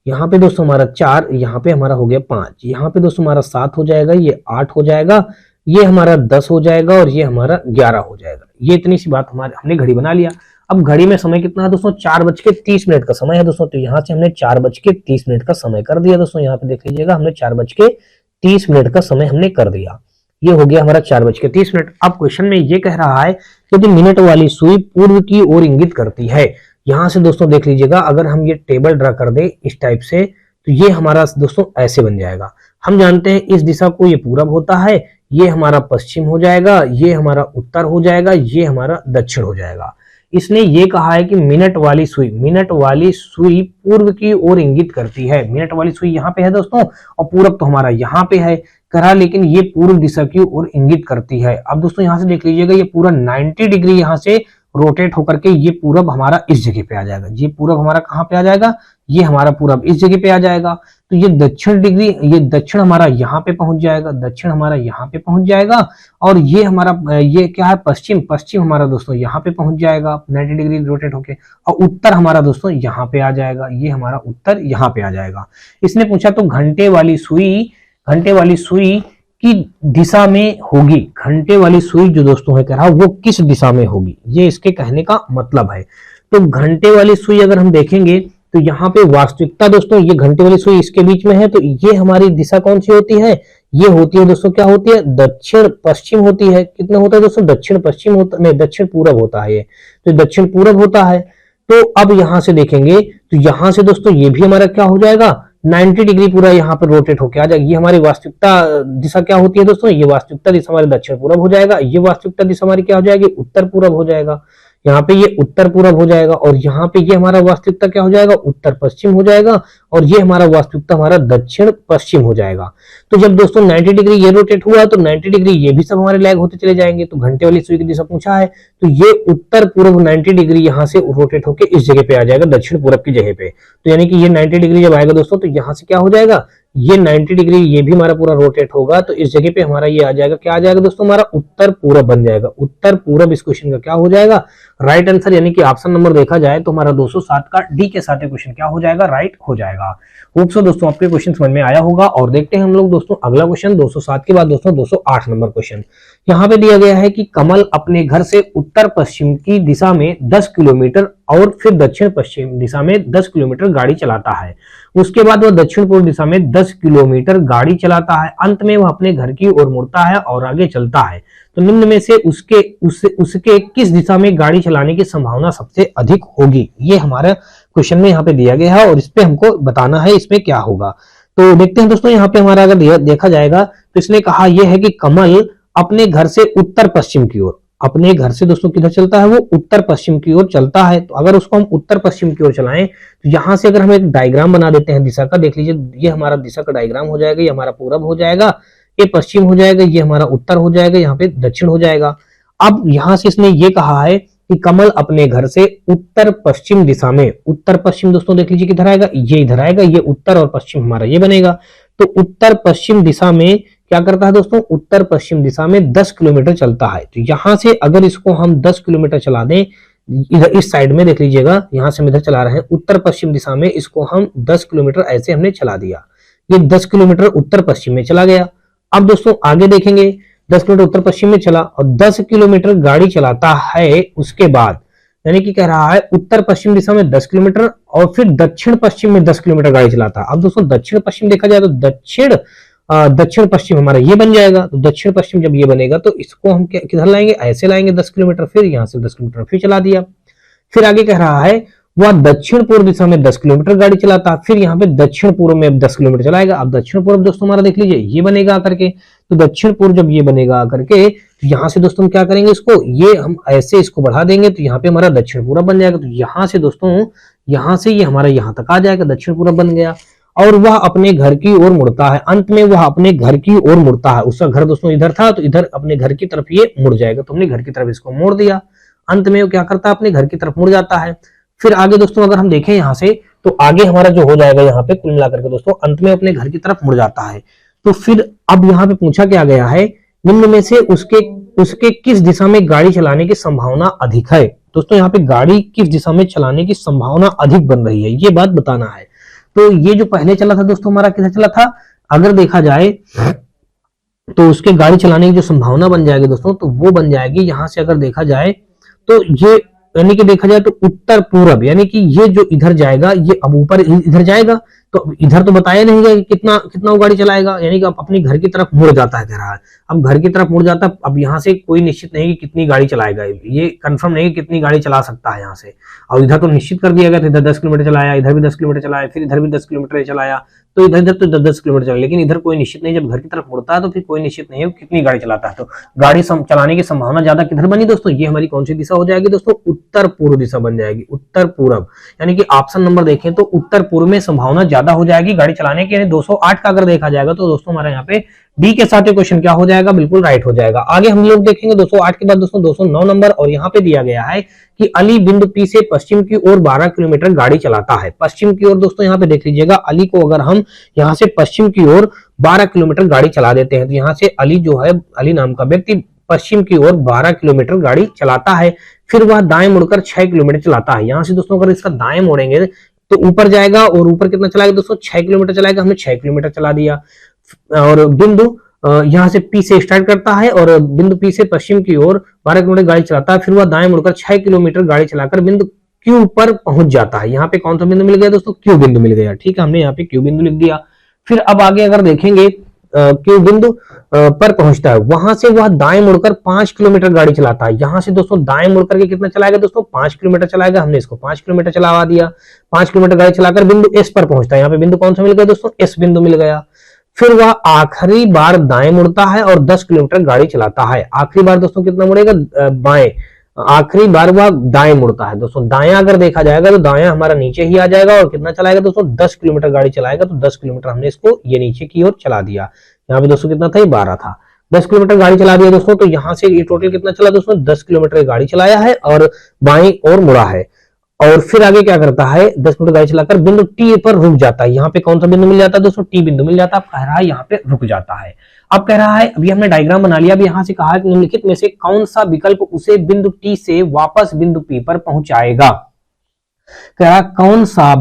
यहाँ पे दोस्तों हमारा 4, यहाँ पे हमारा हो गया 5, यहाँ पे दोस्तों हमारा 7 हो जाएगा, ये 8 हो जाएगा, ये हमारा 10 हो जाएगा और ये हमारा 11 हो जाएगा। ये इतनी सी बात हमारे हमने घड़ी बना लिया। अब घड़ी में समय कितना है दोस्तों, 4:30 का समय है दोस्तों, तो यहाँ से हमने 4:30 का समय कर दिया दोस्तों। यहाँ पे देख लीजिएगा हमने 4:30 का समय हमने कर दिया, ये हो गया हमारा 4:30। अब क्वेश्चन में ये कह रहा है यदि मिनट वाली सुई पूर्व की ओर इंगित करती है। यहाँ से दोस्तों देख लीजिएगा, अगर हम ये टेबल ड्रा कर दे इस टाइप से तो ये हमारा दोस्तों ऐसे बन जाएगा। हम जानते हैं इस दिशा को ये पूरब होता है, ये हमारा पश्चिम हो जाएगा, ये हमारा उत्तर हो जाएगा, ये हमारा दक्षिण हो जाएगा। इसने ये कहा है कि मिनट वाली सुई पूर्व की ओर इंगित करती है। मिनट वाली सुई यहाँ पे है दोस्तों और पूरब तो हमारा यहाँ पे है करा, लेकिन ये पूर्व दिशा की ओर इंगित करती है। अब दोस्तों यहाँ से देख लीजिएगा, ये पूरा 90 डिग्री यहाँ से रोटेट होकर के ये पूरब हमारा इस जगह पे आ जाएगा। ये पूरब हमारा कहाँ पे आ जाएगा, ये हमारा पूरब इस जगह पे आ जाएगा। तो ये दक्षिण हमारा यहाँ पे पहुंच जाएगा, दक्षिण हमारा यहाँ पे पहुंच जाएगा, और ये हमारा ये क्या है, पश्चिम हमारा दोस्तों यहाँ पे पहुंच जाएगा 90 डिग्री रोटेट होके, और उत्तर हमारा दोस्तों यहाँ पे आ जाएगा, ये हमारा उत्तर यहाँ पे आ जाएगा। इसने पूछा तो घंटे वाली सुई की दिशा में होगी, घंटे वाली सुई जो दोस्तों है कह रहा वो किस दिशा में होगी, ये इसके कहने का मतलब है। तो घंटे वाली सुई अगर हम देखेंगे तो यहाँ पे वास्तविकता दोस्तों ये घंटे वाली सुई इसके बीच में है, तो ये हमारी दिशा कौन सी होती है, ये होती है दोस्तों क्या होती है, दक्षिण पश्चिम होती है। कितना होता है दोस्तों, दक्षिण पश्चिम होता नहीं, दक्षिण पूरब होता है ये, तो दक्षिण पूरब होता है। तो अब यहां से देखेंगे तो यहां से दोस्तों ये भी हमारा क्या हो जाएगा, 90 डिग्री पूरा यहाँ पर रोटेट होकर आ जाएगा। ये हमारी वास्तविकता दिशा क्या होती है दोस्तों, ये वास्तविकता दिशा हमारे दक्षिण पूरब हो जाएगा, ये वास्तविकता दिशा हमारी क्या हो जाएगी, उत्तर पूरब हो जाएगा। यहाँ पे ये उत्तर पूरब हो जाएगा, और यहाँ पे ये हमारा वास्तविकता क्या हो जाएगा, उत्तर पश्चिम हो जाएगा, और ये हमारा वास्तविकता हमारा दक्षिण पश्चिम हो जाएगा। तो जब दोस्तों 90 डिग्री ये रोटेट हुआ तो 90 डिग्री ये भी सब हमारे लैग होते चले जाएंगे। तो घंटे वाली सुई की दिशा पूछा है, तो ये उत्तर पूर्व 90 डिग्री यहाँ से रोटेट होकर इस जगह पे आ जाएगा, दक्षिण पूरब की जगह पे। तो यानी कि ये 90 डिग्री जब आएगा दोस्तों, तो यहाँ से क्या हो जाएगा, ये 90 डिग्री ये भी हमारा पूरा रोटेट होगा, तो इस जगह पे हमारा ये आ जाएगा, क्या आ जाएगा दोस्तों, हमारा उत्तर पूरब बन जाएगा। उत्तर पूरब इस क्वेश्चन का क्या हो जाएगा, राइट आंसर। यानी कि ऑप्शन नंबर देखा जाए तो हमारा 207 का डी के साथ क्वेश्चन क्या हो जाएगा, राइट हो जाएगा। होप सो दोस्तों आपके क्वेश्चन समझ में आया होगा। और देखते हैं हम लोग दोस्तों अगला क्वेश्चन 207 के बाद दोस्तों 208 नंबर क्वेश्चन। यहाँ पे दिया गया है कि कमल अपने घर से उत्तर पश्चिम की दिशा में 10 किलोमीटर और फिर दक्षिण पश्चिम दिशा में 10 किलोमीटर गाड़ी चलाता है। उसके बाद वह दक्षिण पूर्व दिशा में 10 किलोमीटर गाड़ी चलाता है। अंत में वह अपने घर की ओर मुड़ता है और आगे चलता है। तो निम्न में से उसके किस दिशा में गाड़ी चलाने की संभावना सबसे अधिक होगी, ये हमारा क्वेश्चन में यहाँ पे दिया गया है और इस पे हमको बताना है इसमें क्या होगा। तो देखते हैं दोस्तों, यहाँ पे हमारा अगर देखा जाएगा तो इसने कहा यह है कि कमल अपने घर से उत्तर पश्चिम की ओर, अपने घर से दोस्तों किधर चलता है, वो उत्तर पश्चिम की ओर चलता है। तो अगर उसको हम उत्तर पश्चिम की ओर चलाएं तो यहाँ से अगर हम एक डायग्राम बना देते हैं दिशा का, देख लीजिए ये हमारा दिशा का डायग्राम हो जाएगा, ये हमारा पूरब हो जाएगा, ये पश्चिम हो जाएगा, ये हमारा उत्तर हो जाएगा, यहाँ पे दक्षिण हो जाएगा। अब यहाँ से इसने ये कहा है कि कमल अपने घर से उत्तर पश्चिम दिशा में, उत्तर पश्चिम दोस्तों देख लीजिए किधर आएगा, ये इधर आएगा, ये उत्तर और पश्चिम हमारा ये बनेगा। तो उत्तर पश्चिम दिशा में क्या करता है दोस्तों, उत्तर पश्चिम दिशा में 10 किलोमीटर चलता है। तो यहां से अगर इसको हम 10 किलोमीटर चला दें, इधर इस साइड में देख लीजिएगा, यहां से हम इधर चला रहे हैं उत्तर पश्चिम दिशा में, इसको हम 10 किलोमीटर ऐसे हमने चला दिया, ये 10 किलोमीटर उत्तर पश्चिम में चला गया। अब दोस्तों आगे देखेंगे, 10 किलोमीटर उत्तर पश्चिम में चला और 10 किलोमीटर गाड़ी चलाता है, उसके बाद यानी कि कह रहा है उत्तर पश्चिम दिशा में 10 किलोमीटर और फिर दक्षिण पश्चिम में 10 किलोमीटर गाड़ी चलाता है। अब दोस्तों दक्षिण पश्चिम देखा जाए तो दक्षिण पश्चिम हमारा ये बन जाएगा। तो दक्षिण पश्चिम जब ये बनेगा तो इसको हम किधर लाएंगे, ऐसे लाएंगे 10 किलोमीटर, फिर यहाँ से 10 किलोमीटर फिर चला दिया। फिर आगे कह रहा है वह दक्षिण पूर्व दिशा में 10 किलोमीटर गाड़ी चलाता, फिर यहाँ पे दक्षिण पूर्व में 10 किलोमीटर चलाएगा। अब दक्षिण पूर्व दोस्तों हमारा देख लीजिए ये बनेगा आकर के, तो दक्षिण पूर्व जब ये बनेगा आकर के तो यहाँ से दोस्तों हम क्या करेंगे, इसको ये हम ऐसे इसको बढ़ा देंगे तो यहाँ पे हमारा दक्षिण पूर्व बन जाएगा। तो यहाँ से दोस्तों यहाँ से ये हमारा यहाँ तक आ जाएगा, दक्षिण पूर्व बन गया। और वह अपने घर की ओर मुड़ता है, अंत में वह अपने घर की ओर मुड़ता है। उसका घर दोस्तों इधर था तो इधर अपने घर की तरफ ये मुड़ जाएगा, तो हमने घर की तरफ इसको मोड़ दिया। अंत में वो क्या करता है, अपने घर की तरफ मुड़ जाता है। फिर आगे दोस्तों अगर हम देखें यहाँ से तो आगे हमारा जो हो जाएगा यहाँ पे कुल मिलाकर के दोस्तों अंत में अपने घर की तरफ मुड़ जाता है। तो फिर अब यहाँ पे पूछा क्या गया है, निम्न में से उसके किस दिशा में गाड़ी चलाने की संभावना अधिक है। दोस्तों यहाँ पे गाड़ी किस दिशा में चलाने की संभावना अधिक बन रही है, ये बात बताना है। तो ये जो पहले चला था दोस्तों हमारा किधर चला था, अगर देखा जाए तो उसके गाड़ी चलाने की जो संभावना बन जाएगी दोस्तों तो वो बन जाएगी यहाँ से अगर देखा जाए तो ये यानी कि देखा जाए तो उत्तर पूरब, यानी कि ये जो इधर जाएगा ये अब ऊपर इधर जाएगा, तो इधर तो बताया नहीं गया कि कितना कितना वो गाड़ी चलाएगा, यानी कि अपनी घर की तरफ मुड़ जाता है कह रहा है। अब घर की तरफ मुड़ जाता है, अब यहाँ से कोई निश्चित नहीं कि कितनी गाड़ी चलाएगा, ये कंफर्म नहीं कि कितनी गाड़ी चला सकता है यहाँ से। और इधर तो निश्चित कर दिया गया था, इधर 10 किलोमीटर चलाया, इधर भी 10 किलोमीटर चलाया, फिर इधर भी 10 किलोमीटर चलाया, तो इधर तो 10 किलोमीटर चला, लेकिन इधर कोई निश्चित नहीं। जब घर की तरफ मुड़ता है तो फिर कोई निश्चित नहीं है कितनी गाड़ी चलाता है। तो गाड़ी चलाने की संभावना ज्यादा किधर बनी दोस्तों, ये हमारी कौन सी दिशा हो जाएगी दोस्तों, उत्तर पूर्व दिशा बन जाएगी, उत्तर पूर्व। यानी कि ऑप्शन नंबर देखें तो उत्तर पूर्व में संभावना ज्यादा हो जाएगी गाड़ी चलाने की। यानी 208 का अगर देखा जाएगा तो दोस्तों हमारा यहाँ पे डी के साथ ये क्वेश्चन क्या हो जाएगा, बिल्कुल राइट हो जाएगा। आगे हम लोग देखेंगे 208 के बाद दोस्तों 209 नंबर, और यहाँ पे दिया गया है कि अली बिंदु पी से पश्चिम की ओर 12 किलोमीटर गाड़ी चलाता है। पश्चिम की ओर दोस्तों यहाँ पे देख लीजिएगा, अली को अगर हम यहाँ से पश्चिम की ओर 12 किलोमीटर गाड़ी चला देते हैं तो यहाँ से अली जो है, अली नाम का व्यक्ति पश्चिम की ओर 12 किलोमीटर गाड़ी चलाता है। फिर वह दाएं मुड़कर 6 किलोमीटर चलाता है। यहाँ से दोस्तों अगर इसका दाएं मोड़ेंगे तो ऊपर जाएगा, और ऊपर कितना चलाएगा दोस्तों, 6 किलोमीटर चलाएगा। हमने 6 किलोमीटर चला दिया। और बिंदु यहाँ से पी से स्टार्ट करता है और बिंदु पी से पश्चिम की ओर 12 किलोमीटर गाड़ी चलाता है। फिर वह दाएं मुड़कर 6 किलोमीटर गाड़ी चलाकर बिंदु क्यू पर पहुंच जाता है। यहाँ पे कौन सा बिंदु मिल गया दोस्तों, क्यू बिंदु मिल गया। ठीक है, हमने यहाँ पे क्यू बिंदु लिख दिया। फिर अब आगे अगर देखेंगे क्यू बिंदु पर पहुंचता है, वहां से वह दाएं मुड़कर 5 किलोमीटर गाड़ी चलाता है। यहाँ से दोस्तों दाएं मुड़कर के कितना चलाएगा दोस्तों, 5 किलोमीटर चलाएगा। हमने इसको 5 किलोमीटर चलावा दिया। 5 किलोमीटर गाड़ी चलाकर बिंदु एस पर पहुंचता है। यहाँ पे बिंदु कौन सा मिल गया दोस्तों, एस बिंदु मिल गया। फिर वह आखिरी बार दाएं मुड़ता है और 10 किलोमीटर गाड़ी चलाता है। आखिरी बार दोस्तों कितना मुड़ेगा, बाएं। आखिरी बार वह दाएं मुड़ता है दोस्तों। दायां अगर देखा जाएगा तो दायां हमारा नीचे ही आ जाएगा, और कितना चलाएगा दोस्तों, 10 किलोमीटर गाड़ी चलाएगा। तो 10 किलोमीटर हमने इसको ये नीचे की ओर चला दिया। यहाँ पे दोस्तों कितना था, ये 12 था। 10 किलोमीटर गाड़ी चला दिया दोस्तों। तो यहाँ से ये टोटल कितना चला दोस्तों, 10 किलोमीटर गाड़ी चलाया है और बाईं ओर मुड़ा है। और फिर आगे क्या करता है, 10 मिनट गाड़ी चलाकर बिंदु टी पर रुक जाता है। यहाँ पे कौन सा बिंदु मिल जाता है दोस्तों, टी बिंदु मिल जाता है। अब कह रहा है यहाँ पे रुक जाता है। अब कह रहा है, अभी हमने डायग्राम बना लिया। अब यहाँ से कहा है कि निम्नलिखित में से कौन सा विकल्प उसे बिंदु टी से वापस बिंदु पी पर पहुंचाएगा। कह रहा कौन सा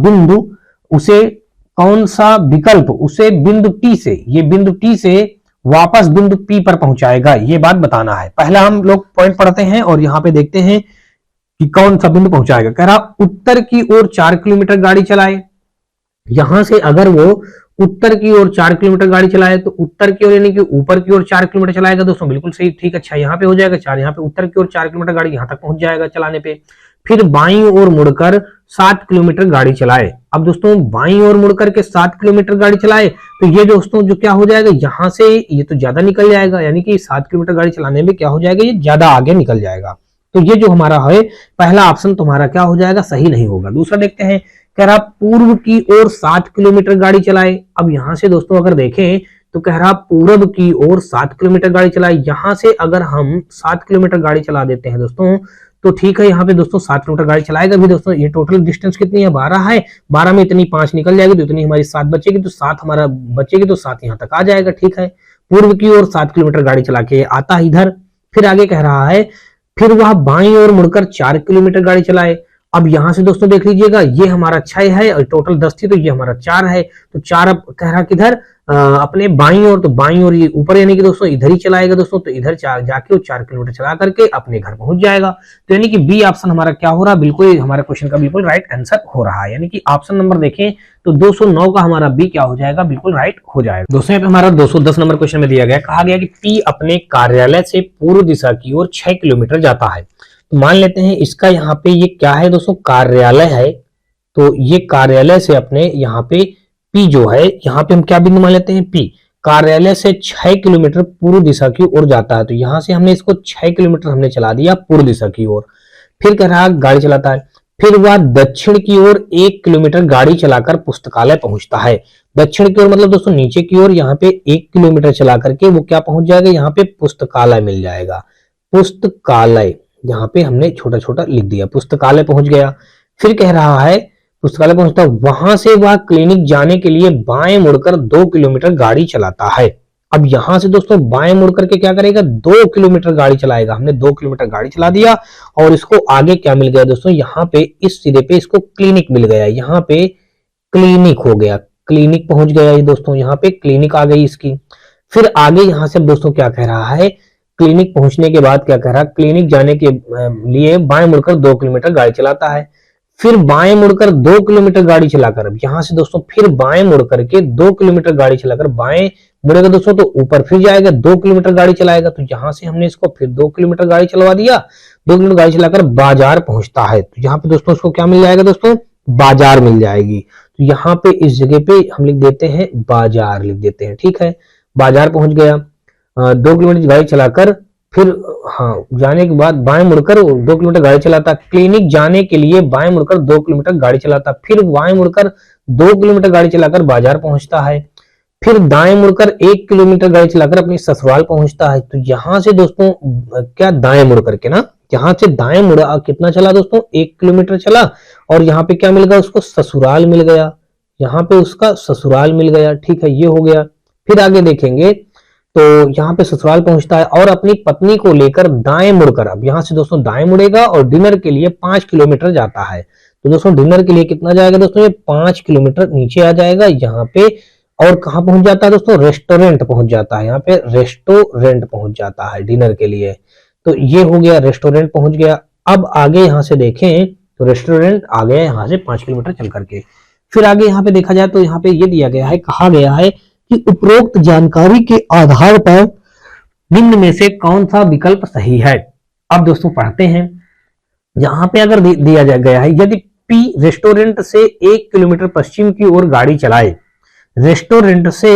विकल्प उसे बिंदु टी से, ये बिंदु टी से वापस बिंदु पी पर पहुंचाएगा, ये बात बताना है। पहला हम लोग पॉइंट पढ़ते हैं और यहाँ पे देखते हैं कि कौन सा बिंदु पहुंचाएगा। कह रहा उत्तर की ओर 4 किलोमीटर गाड़ी चलाए। यहां से अगर वो उत्तर की ओर 4 किलोमीटर गाड़ी चलाए तो उत्तर की ओर यानी कि ऊपर की ओर 4 किलोमीटर चलाएगा दोस्तों, बिल्कुल सही। ठीक, अच्छा यहाँ पे हो जाएगा 4, यहाँ पे उत्तर की ओर 4 किलोमीटर गाड़ी यहाँ तक पहुंच जाएगा चलाने पे। फिर बाईं ओर मुड़कर 7 किलोमीटर गाड़ी चलाए। अब दोस्तों बाईं ओर मुड़कर के 7 किलोमीटर गाड़ी चलाए तो ये दोस्तों जो क्या हो जाएगा, यहाँ से ये तो ज्यादा निकल जाएगा, यानी कि 7 किलोमीटर गाड़ी चलाने में क्या हो जाएगा, ये ज्यादा आगे निकल जाएगा। तो ये जो हमारा है पहला ऑप्शन तुम्हारा क्या हो जाएगा, सही नहीं होगा। दूसरा देखते हैं, कह रहा पूर्व की ओर 7 किलोमीटर गाड़ी चलाए। अब यहां से दोस्तों अगर देखें तो कह रहा पूर्व की ओर 7 किलोमीटर गाड़ी चलाए। यहां से अगर हम 7 किलोमीटर गाड़ी चला देते हैं दोस्तों तो ठीक है, यहाँ पे दोस्तों 7 किलोमीटर गाड़ी चलाएगा भी दोस्तों। ये टोटल डिस्टेंस कितनी है, 12 है। 12 में इतनी 5 निकल जाएगी तो इतनी हमारी 7 बचेगी, तो 7 हमारा बचेगी तो 7 यहाँ तक आ जाएगा। ठीक है, पूर्व की ओर 7 किलोमीटर गाड़ी चला के आता है इधर। फिर आगे कह रहा है, फिर वह बाईं ओर मुड़कर 4 किलोमीटर गाड़ी चलाए। अब यहां से दोस्तों देख लीजिएगा, ये हमारा 6 है और टोटल 10 थी, तो ये हमारा 4 है। तो 4 अब कह रहा किधर, अपने बाईं ओर, तो बाईं ओर ये ऊपर, यानी कि दोस्तों इधर ही चलाएगा दोस्तों। तो इधर जाके वो 4 किलोमीटर चला करके अपने घर पहुंच जाएगा। तो यानी कि बी ऑप्शन हमारा क्या हो रहा है, बिल्कुल हमारे क्वेश्चन का बिल्कुल राइट आंसर हो रहा है। यानी कि ऑप्शन नंबर देखें तो 209 का हमारा बी क्या हो जाएगा, बिल्कुल राइट हो जाएगा। दोस्तों यहाँ पे हमारा 210 नंबर क्वेश्चन में दिया गया, कहा गया कि पी अपने कार्यालय से पूर्व दिशा की ओर 6 किलोमीटर जाता है। तो मान लेते हैं इसका यहाँ पे ये क्या है दोस्तों, कार्यालय है। तो ये कार्यालय से अपने यहाँ पे पी जो है, यहाँ पे हम क्या बिंदु मान लेते हैं, पी कार्यालय से 6 किलोमीटर पूर्व दिशा की ओर जाता है। तो यहां से हमने इसको 6 किलोमीटर हमने चला दिया पूर्व दिशा की ओर। फिर कह रहा गाड़ी चलाता है, फिर वह दक्षिण की ओर 1 किलोमीटर गाड़ी चलाकर पुस्तकालय पहुंचता है। दक्षिण की ओर मतलब दोस्तों नीचे की ओर, यहाँ पे 1 किलोमीटर चला करके वो क्या पहुंच जाएगा, यहाँ पे पुस्तकालय मिल जाएगा। पुस्तकालय यहाँ पे हमने छोटा छोटा लिख दिया, पुस्तकालय पहुंच गया। फिर कह रहा है पुस्तकालय पहुंचता, वहां से वह क्लिनिक जाने के लिए बाएं मुड़कर 2 किलोमीटर गाड़ी चलाता है। अब यहां से दोस्तों बाएं मुड़ करके क्या करेगा, 2 किलोमीटर गाड़ी चलाएगा। हमने 2 किलोमीटर गाड़ी चला दिया और इसको आगे क्या मिल गया दोस्तों, यहाँ पे इस सिरे पे इसको क्लिनिक मिल गया। यहाँ पे क्लिनिक हो गया, क्लिनिक पहुंच गया ये दोस्तों, यहाँ पे क्लिनिक आ गई इसकी। फिर आगे यहाँ से दोस्तों क्या कह रहा है, क्लिनिक पहुंचने के बाद क्या कह रहा है, क्लिनिक जाने के लिए बाएं मुड़कर 2 किलोमीटर गाड़ी चलाता है। फिर बाएं मुड़कर 2 किलोमीटर गाड़ी चलाकर, अब यहां से दोस्तों फिर बाएं मुड़ करके 2 किलोमीटर गाड़ी चलाकर बाएं मुड़ेगा दोस्तों, तो ऊपर फिर जाएगा, 2 किलोमीटर गाड़ी चलाएगा। तो यहां से हमने इसको फिर 2 किलोमीटर गाड़ी चलवा दिया, 2 किलोमीटर गाड़ी चलाकर बाजार पहुंचता है। तो यहाँ पे दोस्तों उसको क्या मिल जाएगा दोस्तों, बाजार मिल जाएगी। तो यहाँ पे इस जगह पे हम लिख देते हैं बाजार, लिख देते हैं, ठीक है। बाजार पहुंच गया, 2 किलोमीटर गाड़ी चलाकर, फिर हाँ जाने के बाद बाएं मुड़कर 2 किलोमीटर गाड़ी चलाता, क्लिनिक जाने के लिए बाएं मुड़कर 2 किलोमीटर गाड़ी चलाता, फिर बाएं मुड़कर 2 किलोमीटर गाड़ी चलाकर बाजार पहुंचता है, फिर दाएं मुड़कर 1 किलोमीटर गाड़ी चलाकर अपने ससुराल पहुंचता है। तो यहां से दोस्तों क्या दाएं मुड़ करके ना, यहां से दाएं मुड़ा, कितना चला दोस्तों, 1 किलोमीटर चला, और यहाँ पे क्या मिल गया उसको, ससुराल मिल गया। यहाँ पे उसका ससुराल मिल गया, ठीक है, ये हो गया। फिर आगे देखेंगे तो यहाँ पे ससुराल पहुंचता है और अपनी पत्नी को लेकर दाएं मुड़कर, अब यहाँ से दोस्तों दाएं मुड़ेगा और डिनर के लिए 5 किलोमीटर जाता है। तो दोस्तों डिनर के लिए कितना जाएगा दोस्तों, ये 5 किलोमीटर नीचे आ जाएगा यहाँ पे। और कहाँ पहुंच जाता है दोस्तों, रेस्टोरेंट पहुंच जाता है, यहाँ पे रेस्टोरेंट पहुंच जाता है डिनर के लिए। तो ये हो गया, रेस्टोरेंट पहुंच गया। अब आगे यहाँ से देखें तो रेस्टोरेंट आ गया यहाँ से 5 किलोमीटर चल करके। फिर आगे यहाँ पे देखा जाए तो यहाँ पे ये दिया गया है, कहा गया है कि उपरोक्त जानकारी के आधार पर निम्न में से कौन सा विकल्प सही है। अब दोस्तों पढ़ते हैं, यहां पे अगर दिया गया है, यदि पी रेस्टोरेंट से 1 किलोमीटर पश्चिम की ओर गाड़ी चलाए, रेस्टोरेंट से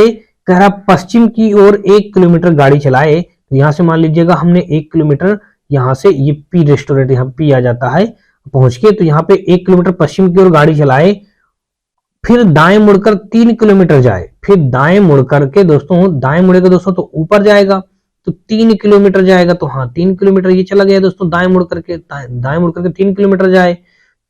कह रहा पश्चिम की ओर 1 किलोमीटर गाड़ी चलाए, तो यहां से मान लीजिएगा हमने 1 किलोमीटर, यहां से ये पी रेस्टोरेंट यहाँ पी आ जाता है पहुंच के, तो यहाँ पे 1 किलोमीटर पश्चिम की ओर गाड़ी चलाए, फिर दाएं मुड़कर 3 किलोमीटर जाए, फिर दाएं मुड़ करके दोस्तों, दाएं मुड़ेगा दोस्तों तो ऊपर जाएगा, तो 3 किलोमीटर जाएगा। तो हाँ 3 किलोमीटर ये चला गया दोस्तों, दाएं मुड़ करके 3 किलोमीटर जाए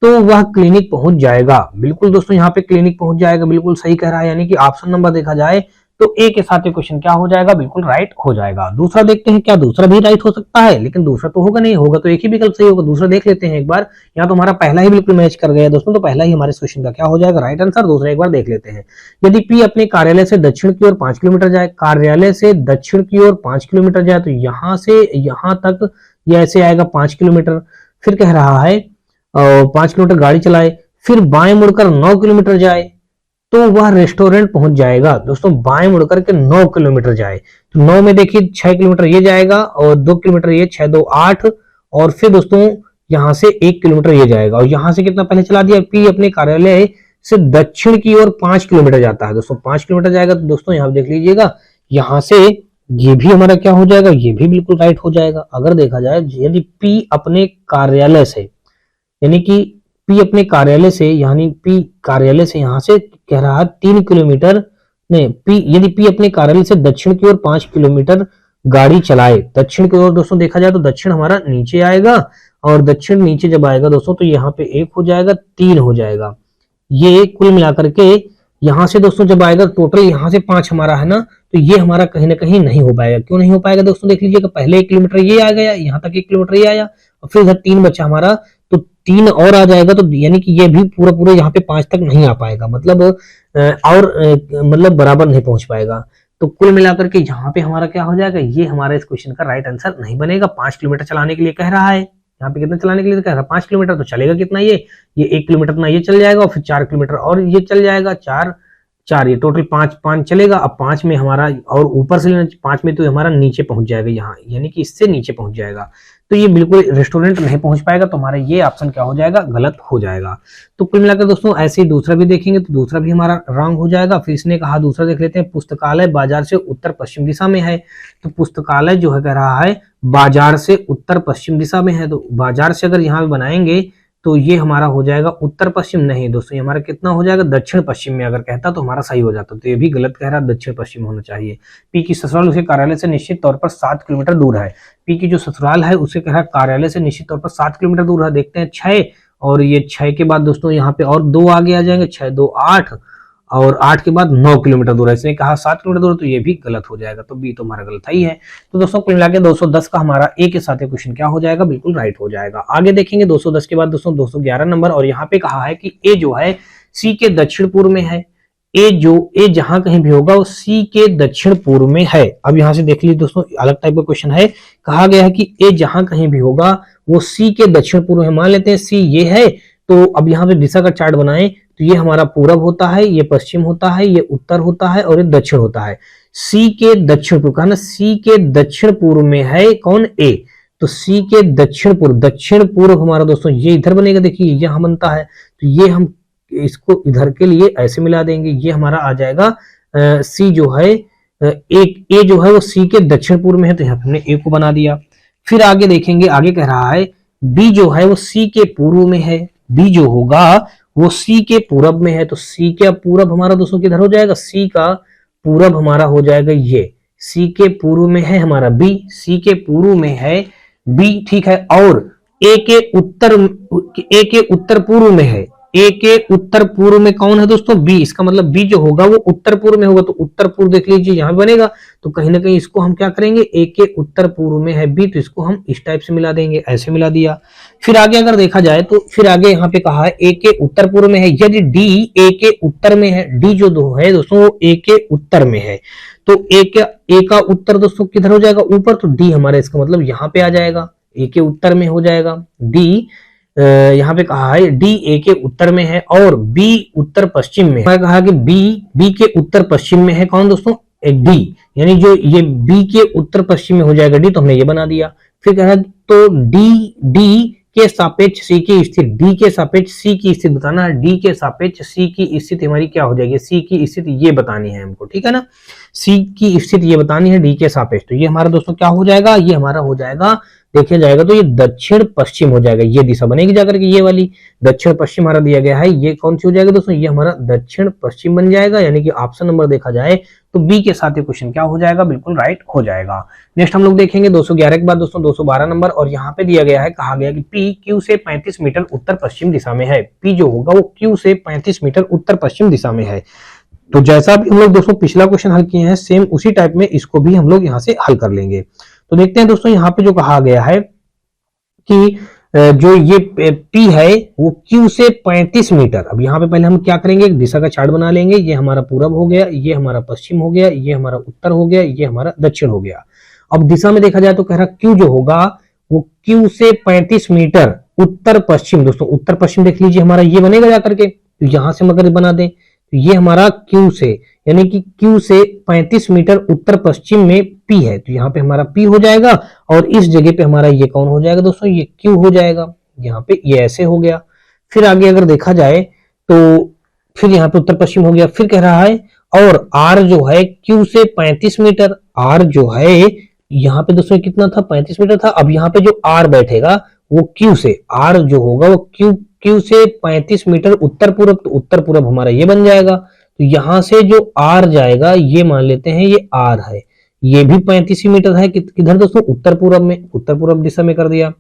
तो वह क्लिनिक पहुंच जाएगा। बिल्कुल दोस्तों यहाँ पे क्लिनिक पहुंच जाएगा, बिल्कुल सही कह रहा है। यानी कि ऑप्शन नंबर देखा जाए तो ए के साथ ये क्वेश्चन क्या हो जाएगा, बिल्कुल राइट हो जाएगा। दूसरा देखते हैं, क्या दूसरा भी राइट हो सकता है, लेकिन दूसरा तो होगा नहीं, होगा तो एक ही विकल्प सही होगा। दूसरा देख लेते हैं एक बार, यहाँ तो हमारा पहला ही बिल्कुल मैच कर गया दोस्तों, तो पहला ही हमारे क्वेश्चन का क्या हो जाएगा, राइट आंसर। दूसरा एक बार देख लेते हैं, यदि पी अपने कार्यालय से दक्षिण की ओर 5 किलोमीटर जाए, कार्यालय से दक्षिण की ओर 5 किलोमीटर जाए, तो यहाँ से यहाँ तक ये ऐसे आएगा 5 किलोमीटर। फिर कह रहा है 5 किलोमीटर गाड़ी चलाए, फिर बाएं मुड़कर 9 किलोमीटर जाए, तो वह रेस्टोरेंट पहुंच जाएगा। दोस्तों बाएं मुड़कर के 9 किलोमीटर जाए, तो 9 में देखिए 6 किलोमीटर ये जाएगा और 2 किलोमीटर ये, 6 2 8, और फिर दोस्तों यहां से 1 किलोमीटर ये जाएगा, और यहां से कितना पहले चला दिया, पी अपने कार्यालय से दक्षिण की ओर 5 किलोमीटर जाता है। दोस्तों 5 किलोमीटर जाएगा, तो दोस्तों यहाँ देख लीजिएगा, यहां से ये भी हमारा क्या हो जाएगा, ये भी बिल्कुल राइट हो जाएगा। अगर देखा जाए यदि पी अपने कार्यालय से, यानी कि पी अपने कार्यालय से, यानी पी कार्यालय से यहां से कह रहा है 3 किलोमीटर, नहीं पी, यदि पी अपने कार्यालय से दक्षिण की ओर 5 किलोमीटर गाड़ी चलाए, दक्षिण की ओर दोस्तों देखा जाए तो दक्षिण हमारा नीचे आएगा, और दक्षिण नीचे जब आएगा दोस्तों तो यहाँ पे 1 हो जाएगा, 3 हो जाएगा, ये कुल मिलाकर के यहां से दोस्तों जब आएगा टोटल यहाँ से 5 हमारा है ना, तो ये हमारा कहीं ना कहीं नहीं हो पाएगा। क्यों नहीं हो पाएगा दोस्तों, देख लीजिएगा, पहले 1 किलोमीटर ये आ गया, यहाँ तक 1 किलोमीटर ये आया, और फिर इधर 3 बचा हमारा, तो 3 और आ जाएगा तो यानी कि ये भी पूरा पूरा यहाँ पे 5 तक नहीं आ पाएगा, मतलब मतलब बराबर नहीं पहुंच पाएगा। तो कुल मिलाकर के यहाँ पे हमारा क्या हो जाएगा, ये हमारा इस क्वेश्चन का राइट आंसर नहीं बनेगा। 5 किलोमीटर चलाने के लिए कह रहा है, यहाँ पे कितना चलाने के लिए कह रहा है, 5 किलोमीटर। तो चलेगा कितना, ये 1 किलोमीटर ना ये चल जाएगा और फिर 4 किलोमीटर और ये चल जाएगा, 4 ये टोटल 5 चलेगा। अब 5 में हमारा और ऊपर से 5 में तो हमारा नीचे पहुंच जाएगा यहाँ, यानी कि इससे नीचे पहुंच जाएगा। तो ये बिल्कुल रेस्टोरेंट नहीं पहुंच पाएगा, तो हमारा ये ऑप्शन क्या हो जाएगा, गलत हो जाएगा। तो कुल मिलाकर दोस्तों ऐसे ही दूसरा भी देखेंगे तो दूसरा भी हमारा रॉन्ग हो जाएगा। फिर इसने कहा दूसरा देख लेते हैं, पुस्तकालय बाजार से उत्तर पश्चिम दिशा में है। तो पुस्तकालय जो है कह रहा है बाजार से उत्तर पश्चिम दिशा में है, तो बाजार से अगर यहाँ पे बनाएंगे तो ये हमारा हो जाएगा उत्तर पश्चिम। नहीं दोस्तों, ये हमारा कितना हो जाएगा, दक्षिण पश्चिम में अगर कहता तो हमारा सही हो जाता। तो ये भी गलत कह रहा है, दक्षिण पश्चिम होना चाहिए। पी की ससुराल उसके कार्यालय से निश्चित तौर पर 7 किलोमीटर दूर है। पी की जो ससुराल है उसके कह रहा है कार्यालय से निश्चित तौर पर 7 किलोमीटर दूर है। देखते हैं 6, और ये 6 के बाद दोस्तों यहाँ पे और 2 आगे आ जाएंगे, 6 2 8, और 8 के बाद 9 किलोमीटर दूर है। इसने कहा 7 किलोमीटर दूर, तो ये भी गलत हो जाएगा। तो बी तो हमारा गलत ही है। तो दोस्तों कुल मिला के 210 का हमारा ए के साथ क्वेश्चन क्या हो जाएगा, बिल्कुल राइट हो जाएगा। आगे देखेंगे 210 के बाद दोस्तों 211 नंबर, और यहाँ पे कहा है कि ए जो है सी के दक्षिण पूर्व में है। ए जहां कहीं भी होगा वो सी के दक्षिण पूर्व में है। अब यहां से देख लीजिए दोस्तों, अलग टाइप का क्वेश्चन है। कहा गया है कि ए जहां कहीं भी होगा वो सी के दक्षिण पूर्व में। मान लेते हैं सी ये है, तो अब यहाँ पे दिशा का चार्ट बनाएं तो ये हमारा पूरब होता है, ये पश्चिम होता है, ये उत्तर होता है और ये दक्षिण होता है। सी के दक्षिण पूर्व, कहा ना सी के दक्षिण पूर्व में है कौन, ए। तो सी के दक्षिण पूर्व हमारा दोस्तों ये इधर बनेगा। देखिए यहां बनता है, तो ये हम इसको इधर के लिए ऐसे मिला देंगे, ये हमारा आ जाएगा सी जो है ए जो है वो सी के दक्षिण पूर्व में है, तो यहाँ पे हमने ए को बना दिया। फिर आगे देखेंगे, आगे कह रहा है बी जो है वो सी के पूर्व में है। बी जो होगा वो सी के पूरब में है, तो सी का पूरब हमारा दोस्तों किधर हो जाएगा, सी का पूरब हमारा हो जाएगा ये, सी के पूर्व में है हमारा बी, सी के पूर्व में है बी, ठीक है। और ए के उत्तर पूर्व में है, ए के उत्तर पूर्व में कौन है दोस्तों, बी। इसका मतलब बी जो होगा वो उत्तर पूर्व में होगा, तो उत्तर पूर्व देख लीजिए यहां बनेगा। तो कहीं ना कहीं इसको हम क्या करेंगे, ए के उत्तर पूर्व में है बी, तो इसको हम इस टाइप से मिला देंगे, ऐसे मिला दिया। फिर आगे अगर देखा जाए तो फिर आगे यहाँ पे कहा है ए के उत्तर पूर्व में है। यदि डी ए के उत्तर में है, डी जो दो है दोस्तों वो ए के उत्तर में है, तो ए का उत्तर दोस्तों किधर हो जाएगा, ऊपर। तो डी हमारा इसका मतलब यहाँ पे आ जाएगा, ए के उत्तर में हो जाएगा डी। यहाँ पे कहा है डी ए के उत्तर में है और बी उत्तर पश्चिम में है। कहा कि बी के उत्तर पश्चिम में है कौन दोस्तों, डी, यानी जो ये बी के उत्तर पश्चिम में हो जाएगा डी, तो हमने ये बना दिया। फिर कहा तो डी के सापेक्ष सी की स्थिति, डी के सापेक्ष सी की स्थिति बताना है। डी के सापेक्ष सी की स्थिति हमारी क्या हो जाएगी, सी की स्थिति ये बतानी है हमको, ठीक है ना। सी की स्थिति ये बतानी है डी के सापेक्ष, तो ये हमारा दोस्तों क्या हो जाएगा, ये हमारा हो जाएगा, देखिए जाएगा तो ये दक्षिण पश्चिम हो जाएगा। ये दिशा बनेगी जाकर के, ये वाली दक्षिण पश्चिम हमारा दिया गया है, ये कौन सी हो जाएगा दोस्तों, ये हमारा दक्षिण पश्चिम बन जाएगा। यानी कि ऑप्शन नंबर देखा जाए तो बी के साथ ये क्वेश्चन क्या हो जाएगा, बिल्कुल राइट हो जाएगा। नेक्स्ट हम लोग देखेंगे 211 के बाद दोस्तों 212 नंबर, और यहाँ पे दिया गया है, कहा गया कि पी क्यू से 35 मीटर उत्तर पश्चिम दिशा में है। पी जो होगा वो क्यू से 35 मीटर उत्तर पश्चिम दिशा में है। तो जैसा भी हम लोग दोस्तों पिछला क्वेश्चन हल किए हैं, सेम उसी टाइप में इसको भी हम लोग यहाँ से हल कर लेंगे। तो देखते हैं दोस्तों, यहाँ पे जो कहा गया है कि जो ये P है वो Q से 35 मीटर। अब यहाँ पे पहले हम क्या करेंगे, दिशा का चार्ट बना लेंगे। ये हमारा पूरब हो गया, ये हमारा पश्चिम हो गया, ये हमारा उत्तर हो गया, ये हमारा दक्षिण हो गया। अब दिशा में देखा जाए तो कह रहा Q जो होगा वो Q से 35 मीटर उत्तर पश्चिम। दोस्तों उत्तर पश्चिम देख लीजिए हमारा ये बनेगा जाकर के, तो यहां से मगर बना दें तो ये हमारा Q से, यानी कि Q से 35 मीटर उत्तर पश्चिम में P है, तो यहाँ पे हमारा P हो जाएगा। और इस जगह पे हमारा ये कौन हो जाएगा दोस्तों, ये Q हो जाएगा। यहाँ पे ये ऐसे हो गया। फिर आगे अगर देखा जाए तो फिर यहाँ पे उत्तर पश्चिम हो गया। फिर कह रहा है और R जो है Q से 35 मीटर, R जो है यहाँ पे दोस्तों कितना था, 35 मीटर था। अब यहाँ पे जो R बैठेगा वो Q से, R जो होगा वो Q से 35 मीटर उत्तर पूर्व, तो उत्तर पूर्व हमारा ये बन जाएगा। तो यहां से जो R जाएगा ये मान लेते हैं ये R है, ये भी 35 मीटर है। किधर दोस्तों, उत्तर पूर्व में, उत्तर पूर्व दिशा में कर दिया।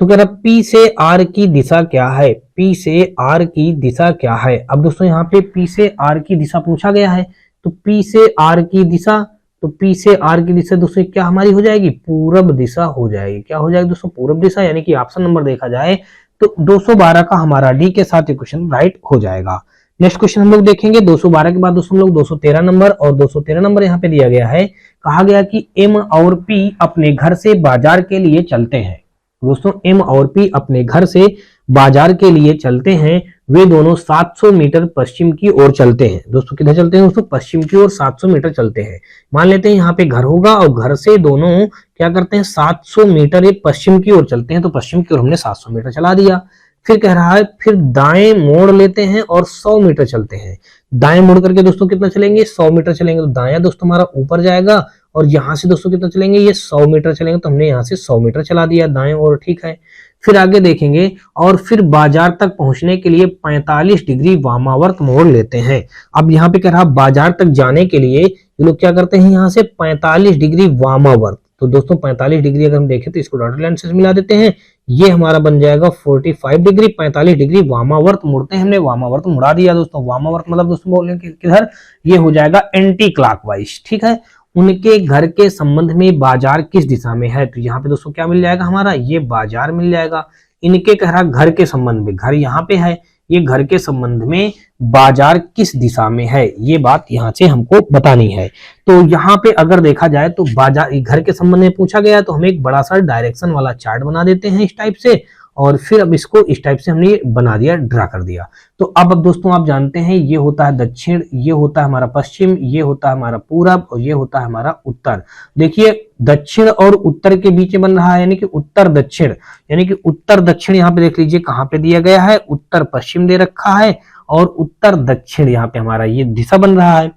तो कह रहा P से R की दिशा क्या है, P से R की दिशा क्या है। अब दोस्तों यहाँ पे P से R की दिशा पूछा गया है, तो P से R की दिशा, तो P से R की दिशा दोस्तों क्या हमारी हो जाएगी, पूरब दिशा हो जाएगी। क्या हो जाएगी दोस्तों, पूरब दिशा। यानी कि ऑप्शन नंबर देखा जाए तो 212 का हमारा डी के साथ ये क्वेश्चन राइट हो जाएगा। नेक्स्ट क्वेश्चन हम लोग देखेंगे 212 के बाद दोस्तों हम लोग 213 नंबर, और 213 नंबर यहाँ पे दिया गया है। कहा गया कि एम और पी अपने घर से बाजार के लिए चलते हैं। दोस्तों एम और पी अपने घर से बाजार के लिए चलते हैं, वे दोनों 700 मीटर पश्चिम की ओर चलते हैं। दोस्तों किधर चलते हैं दोस्तों? पश्चिम की ओर 700 मीटर चलते हैं। मान लेते हैं यहाँ पे घर होगा और घर से दोनों क्या करते हैं 700 मीटर ये पश्चिम की ओर चलते हैं, तो पश्चिम की ओर हमने 700 मीटर चला दिया। फिर कह रहा है फिर दाएं मोड़ लेते हैं और 100 मीटर चलते हैं। दाएं मोड़ करके दोस्तों कितना चलेंगे? 100 मीटर चलेंगे, तो दायां दोस्तों हमारा ऊपर जाएगा, और यहाँ से दोस्तों कितना चलेंगे? ये 100 मीटर चलेंगे, तो हमने यहाँ से 100 मीटर चला दिया दाएं ओर, ठीक है। फिर आगे देखेंगे, और फिर बाजार तक पहुंचने के लिए 45 डिग्री वामावर्त मोड़ लेते हैं। अब यहाँ पे कह रहा बाजार तक जाने के लिए ये लोग क्या करते हैं? यहाँ से 45 डिग्री वामावर्त। तो दोस्तों 45 डिग्री अगर हम देखें तो इसको डॉटेड लाइन से मिला देते हैं, ये हमारा बन जाएगा 45 डिग्री। 45 डिग्री वामावर्त मुड़ते हैं, हमने वामावर्त मुड़ा दिया दोस्तों। वामावर्त मतलब दोस्तों बोलें किधर? ये हो जाएगा एंटी क्लॉकवाइज, ठीक है। उनके घर के संबंध में बाजार किस दिशा में है? तो यहाँ पे दोस्तों क्या मिल जाएगा हमारा? ये बाजार मिल जाएगा। इनके कह रहा घर के संबंध में, घर यहाँ पे है, ये घर के संबंध में बाजार किस दिशा में है, ये बात यहाँ से हमको बतानी है। तो यहाँ पे अगर देखा जाए तो बाजार घर के संबंध में पूछा गया, तो हम एक बड़ा सा डायरेक्शन वाला चार्ट बना देते हैं इस टाइप से, और फिर अब इसको इस टाइप से हमने बना दिया, ड्रा कर दिया। तो अब दोस्तों आप जानते हैं ये होता है दक्षिण, ये होता है हमारा पश्चिम, ये होता है हमारा पूरब, और ये होता है हमारा उत्तर। देखिए दक्षिण और उत्तर के बीच में बन रहा है, यानी कि उत्तर दक्षिण, यानी कि उत्तर दक्षिण यहाँ पे देख लीजिए कहाँ पे दिया गया है, उत्तर पश्चिम दे रखा है, और उत्तर दक्षिण यहाँ पे हमारा ये दिशा बन रहा है।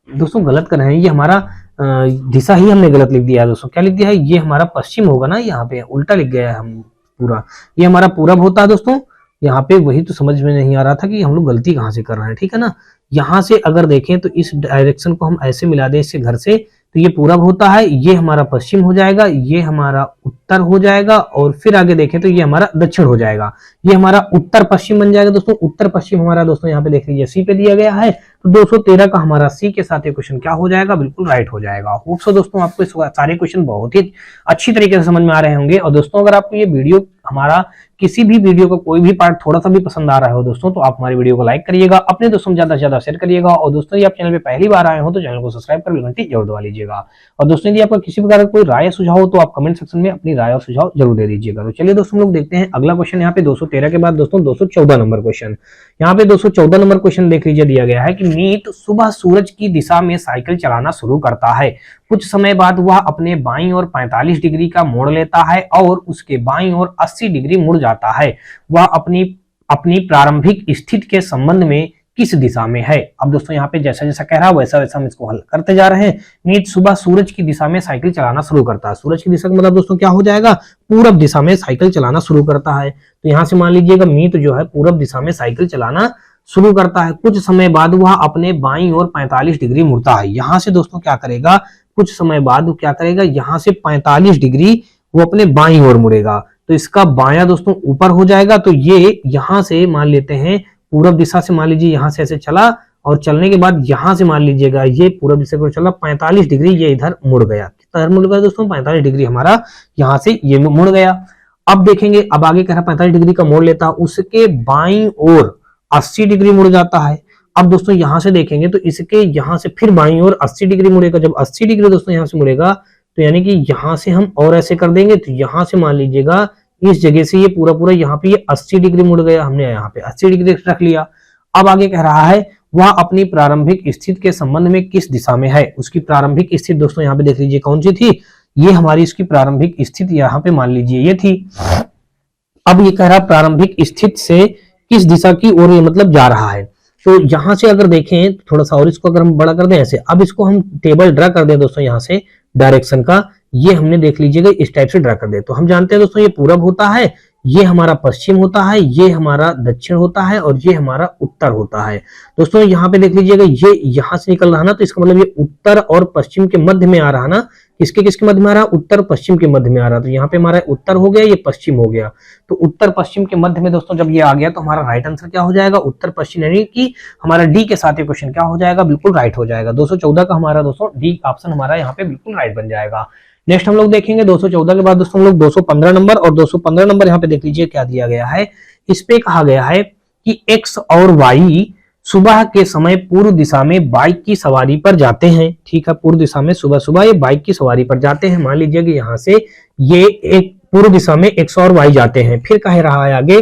दोस्तों गलत कर रहे हैं, ये हमारा दिशा ही हमने गलत लिख दिया है दोस्तों। क्या लिख दिया है? ये हमारा पश्चिम होगा ना, यहाँ पे उल्टा लिख गया है हम पूरा, ये हमारा पूरब होता है दोस्तों। यहाँ पे वही तो समझ में नहीं आ रहा था कि हम लोग गलती कहाँ से कर रहे हैं, ठीक है ना। यहाँ से अगर देखें तो इस डायरेक्शन को हम ऐसे मिला दें इससे घर से, तो ये पूरब होता है, ये हमारा पश्चिम हो जाएगा, ये हमारा उत्तर हो जाएगा, और फिर आगे देखें तो ये हमारा दक्षिण हो जाएगा, ये हमारा उत्तर पश्चिम बन जाएगा दोस्तों। उत्तर पश्चिम हमारा दोस्तों यहाँ पे देख लीजिए सी पे दिया गया है, तो 213 का हमारा सी के साथ ये क्वेश्चन क्या हो जाएगा? बिल्कुल राइट हो जाएगा। होप सो दोस्तों आपको सारे क्वेश्चन बहुत ही अच्छी तरीके से समझ में आ रहे होंगे। और दोस्तों अगर आपको ये वीडियो हमारा किसी भी वीडियो का कोई भी पार्ट थोड़ा सा भी पसंद आ रहा हो दोस्तों, तो आप हमारी वीडियो को लाइक करिएगा, अपने दोस्तों में ज्यादा से ज्यादा शेयर करिएगा, और दोस्तों यदि आप चैनल पे पहली बार आए हो तो चैनल को सब्सक्राइब कर घंटी जरूर दबा लीजिएगा। और दोस्तों यदि आपका किसी प्रकार का कोई राय सुझाव हो तो आप कमेंट सेक्शन में अपनी राय और सुझाव जरूर दे दीजिएगा। तो चलिए दोस्तों हम लोग देखते हैं अगला क्वेश्चन। यहाँ पे 213 के बाद दोस्तों 214 नंबर क्वेश्चन, यहाँ पे 214 नंबर क्वेश्चन देख लीजिए, दिया गया है कि मीत सुबह सूरज की दिशा में साइकिल चलाना शुरू करता है। कुछ समय बाद वह अपने बाईं ओर 45 डिग्री का मोड़ लेता है और उसके बाईं ओर 80 डिग्री मुड़ जाता है। वह अपनी प्रारंभिक स्थिति के संबंध में किस दिशा में है? अब दोस्तों यहाँ पे जैसा जैसा कह रहा है वैसा वैसा हम इसको हल करते जा रहे हैं। मीत सुबह सूरज की दिशा में साइकिल चलाना शुरू करता है। सूरज की दिशा का मतलब दोस्तों क्या हो जाएगा? पूरब दिशा में साइकिल चलाना शुरू करता है। तो यहाँ से मान लीजिएगा मीत जो है पूरब दिशा में साइकिल चलाना शुरू करता है। कुछ समय बाद वह अपने बाईं ओर 45 डिग्री मुड़ता है। यहाँ से दोस्तों क्या करेगा? कुछ समय बाद वो क्या करेगा? यहाँ से 45 डिग्री वो अपने बाईं ओर मुड़ेगा, तो इसका बायां दोस्तों ऊपर हो जाएगा। तो ये यहाँ से मान लेते हैं पूरब दिशा से, मान लीजिए यहाँ से ऐसे चला, और चलने के बाद यहाँ से मान लीजिएगा ये पूरब दिशा को चला, 45 डिग्री ये इधर मुड़ गया। कितना मुड़ गया दोस्तों? 45 डिग्री हमारा यहाँ से ये मुड़ गया। अब देखेंगे, अब आगे कह रहा 45 डिग्री का मोड़ लेता, उसके बाईं ओर 80 डिग्री मुड़ जाता है। अब दोस्तों यहां से देखेंगे तो इसके यहां से फिर बाईं ओर 80 डिग्री मुड़ेगा। जब 80 डिग्री दोस्तों यहां से मुड़ेगा, तो यानी कि यहां से हम और ऐसे कर देंगे, तो यहां से मान लीजिएगा इस जगह से ये पूरा पूरा यहाँ पे ये 80 डिग्री मुड़ गया, हमने यहाँ पे 80 डिग्री रख लिया। अब आगे कह रहा है वह अपनी प्रारंभिक स्थिति के संबंध में किस दिशा में है? उसकी प्रारंभिक स्थिति दोस्तों यहाँ पे देख लीजिए कौन सी थी? ये हमारी इसकी प्रारंभिक स्थिति यहाँ पे मान लीजिए ये थी। अब ये कह रहा प्रारंभिक स्थिति से किस दिशा की ओर ये मतलब जा रहा है। तो यहां से अगर देखें थोड़ा सा और इसको अगर हम बड़ा कर दें ऐसे, अब इसको हम टेबल ड्रा कर दें दोस्तों यहाँ से डायरेक्शन का, ये हमने देख लीजिएगा इस टाइप से ड्रा कर दे। तो हम जानते हैं दोस्तों ये पूरब होता है, ये हमारा पश्चिम होता है, ये हमारा दक्षिण होता है, और ये हमारा उत्तर होता है। दोस्तों यहाँ पे देख लीजिएगा ये यहाँ से निकल रहा ना, तो इसका मतलब ये उत्तर और पश्चिम के मध्य में आ रहा ना। किसके किसके मध्य में आ रहा? उत्तर पश्चिम के मध्य में आ रहा। तो यहाँ पे हमारा उत्तर हो गया, ये पश्चिम हो गया। तो उत्तर पश्चिम के मध्य में दोस्तों जब ये आ गया तो हमारा राइट आंसर क्या हो जाएगा? उत्तर पश्चिम, यानी कि हमारा डी के साथ ये क्वेश्चन क्या हो जाएगा? बिल्कुल राइट हो जाएगा। 214 का हमारा दोस्तों डी ऑप्शन हमारा यहाँ पे बिल्कुल राइट बन जाएगा। नेक्स्ट हम लोग देखेंगे 214 के बाद दोस्तों हम लोग 215 नंबर, और 215 नंबर यहाँ पे देख लीजिए क्या दिया गया है। इस पे कहा गया है कि एक्स और वाई सुबह के समय पूर्व दिशा में बाइक की सवारी पर जाते हैं। ठीक है, पूर्व दिशा में सुबह सुबह ये बाइक की सवारी पर जाते हैं। मान लीजिए कि यहाँ से ये एक पूर्व दिशा में एक्स और वाई जाते हैं। फिर कह रहा है आगे,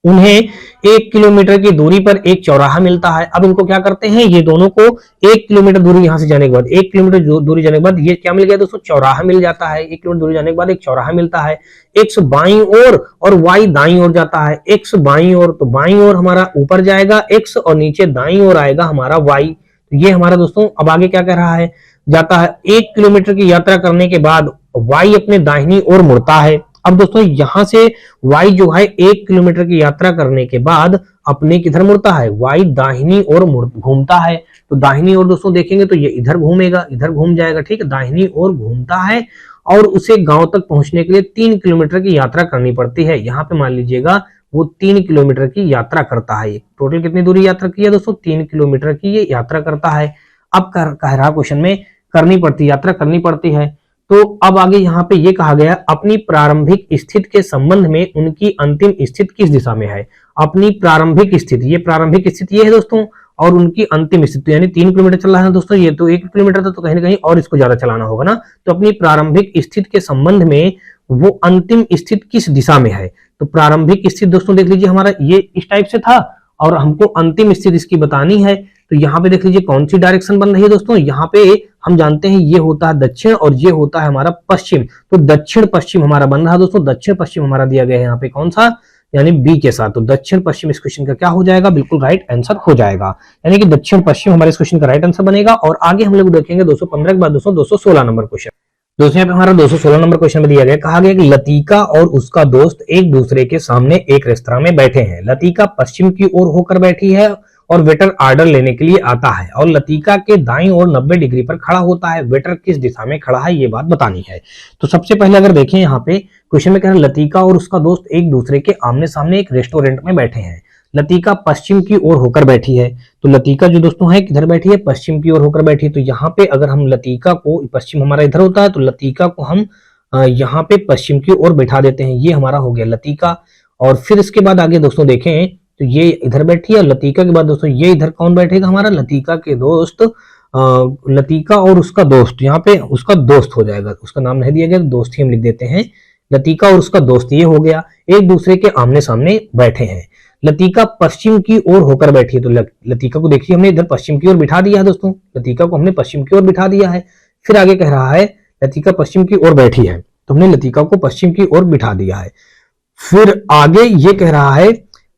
उन्हें 1 किलोमीटर की दूरी पर एक चौराहा मिलता है। अब इनको क्या करते हैं, ये दोनों को 1 किलोमीटर दूरी यहां से जाने के बाद, 1 किलोमीटर दूरी जाने के बाद ये क्या मिल गया दोस्तों, चौराहा मिल जाता है। 1 किलोमीटर दूरी जाने के बाद एक चौराहा मिलता है। एक्स बाईं ओर और वाई दाईं ओर जाता है। एक्स बाईं ओर, तो बाईं ओर हमारा ऊपर जाएगा एक्स, और नीचे दाईं ओर आएगा हमारा वाई। तो ये हमारा दोस्तों अब आगे क्या कह रहा है, जाता है 1 किलोमीटर की यात्रा करने के बाद वाई अपने दाहिनी ओर मुड़ता है। अब दोस्तों यहां से y जो है 1 किलोमीटर की यात्रा करने के बाद अपने किधर मुड़ता है, y दाहिनी ओर घूमता है। तो दाहिनी ओर दोस्तों देखेंगे तो ये इधर घूमेगा, इधर घूम जाएगा। ठीक है, दाहिनी ओर घूमता है और उसे गांव तक पहुंचने के लिए 3 किलोमीटर की यात्रा करनी पड़ती है। यहाँ पे मान लीजिएगा वो 3 किलोमीटर की यात्रा करता है। टोटल कितनी दूरी यात्रा की है दोस्तों, 3 किलोमीटर की ये यात्रा करता है। अब कह रहा क्वेश्चन में करनी पड़ती, यात्रा करनी पड़ती है। तो अब आगे यहाँ पे ये कहा गया, अपनी प्रारंभिक स्थिति के संबंध में उनकी अंतिम स्थिति किस दिशा में है। अपनी प्रारंभिक स्थिति, ये प्रारंभिक स्थिति ये है दोस्तों, और उनकी अंतिम स्थिति यानी 3 किलोमीटर चल रहा है दोस्तों, ये तो 1 किलोमीटर था, तो कहीं ना कहीं और इसको ज्यादा चलाना होगा ना। तो अपनी प्रारंभिक स्थिति के संबंध में वो अंतिम स्थिति किस दिशा में है। तो प्रारंभिक स्थिति दोस्तों देख लीजिए हमारा ये इस टाइप से था, और हमको अंतिम स्थिति इसकी बतानी है। तो यहाँ पे देख लीजिए कौन सी डायरेक्शन बन रही है दोस्तों, यहाँ पे हम जानते हैं ये होता है दक्षिण और ये होता है हमारा पश्चिम। तो दक्षिण पश्चिम हमारा बन रहा है दोस्तों, दक्षिण पश्चिम हमारा दिया गया है यहाँ पे कौन सा, यानी बी के साथ। तो दक्षिण पश्चिम इस क्वेश्चन का क्या हो जाएगा, बिल्कुल राइट आंसर हो जाएगा। यानी कि दक्षिण पश्चिम हमारे इस क्वेश्चन का राइट आंसर बनेगा। और आगे हम लोग देखेंगे 215 के बाद दोस्तों 216 नंबर क्वेश्चन। दोस्तों यहाँ पे हमारा 216 नंबर क्वेश्चन में दिया गया, कहा गया कि लतिका और उसका दोस्त एक दूसरे के सामने एक रेस्तरां में बैठे हैं। लतिका पश्चिम की ओर होकर बैठी है और वेटर ऑर्डर लेने के लिए आता है, और लतिका के दाईं ओर 90 डिग्री पर खड़ा होता है। वेटर किस दिशा में खड़ा है, ये बात बतानी है। तो सबसे पहले अगर देखें यहाँ पे क्वेश्चन में कह रहा है लतिका और उसका दोस्त एक दूसरे के आमने सामने एक रेस्टोरेंट में बैठे हैं। लतिका पश्चिम की ओर होकर बैठी है। तो लतिका जो दोस्तों है किधर बैठी है, पश्चिम की ओर होकर बैठी है। तो यहाँ पे अगर हम लतिका को, पश्चिम हमारा इधर होता है, तो लतिका को हम यहाँ पे पश्चिम की ओर बैठा देते हैं। ये हमारा हो गया लतिका। और फिर इसके बाद आगे दोस्तों देखें तो ये इधर बैठी है। लतिका के बाद दोस्तों ये इधर कौन बैठेगा, हमारा लतिका के दोस्त, लतिका और उसका दोस्त, यहाँ पे उसका दोस्त हो जाएगा, उसका नाम नहीं दिया गया, दोस्त ही हम लिख देते हैं। लतिका और उसका दोस्त ये हो गया, एक दूसरे के आमने सामने बैठे हैं। लतिका पश्चिम की ओर होकर बैठी है। तो लतिका को देखिए हमने इधर पश्चिम की ओर बिठा दिया है दोस्तों, लतिका को हमने पश्चिम की ओर बिठा दिया है। फिर आगे कह रहा है लतिका पश्चिम की ओर बैठी है, तो हमने लतिका को पश्चिम की ओर बिठा दिया है। फिर आगे ये कह रहा है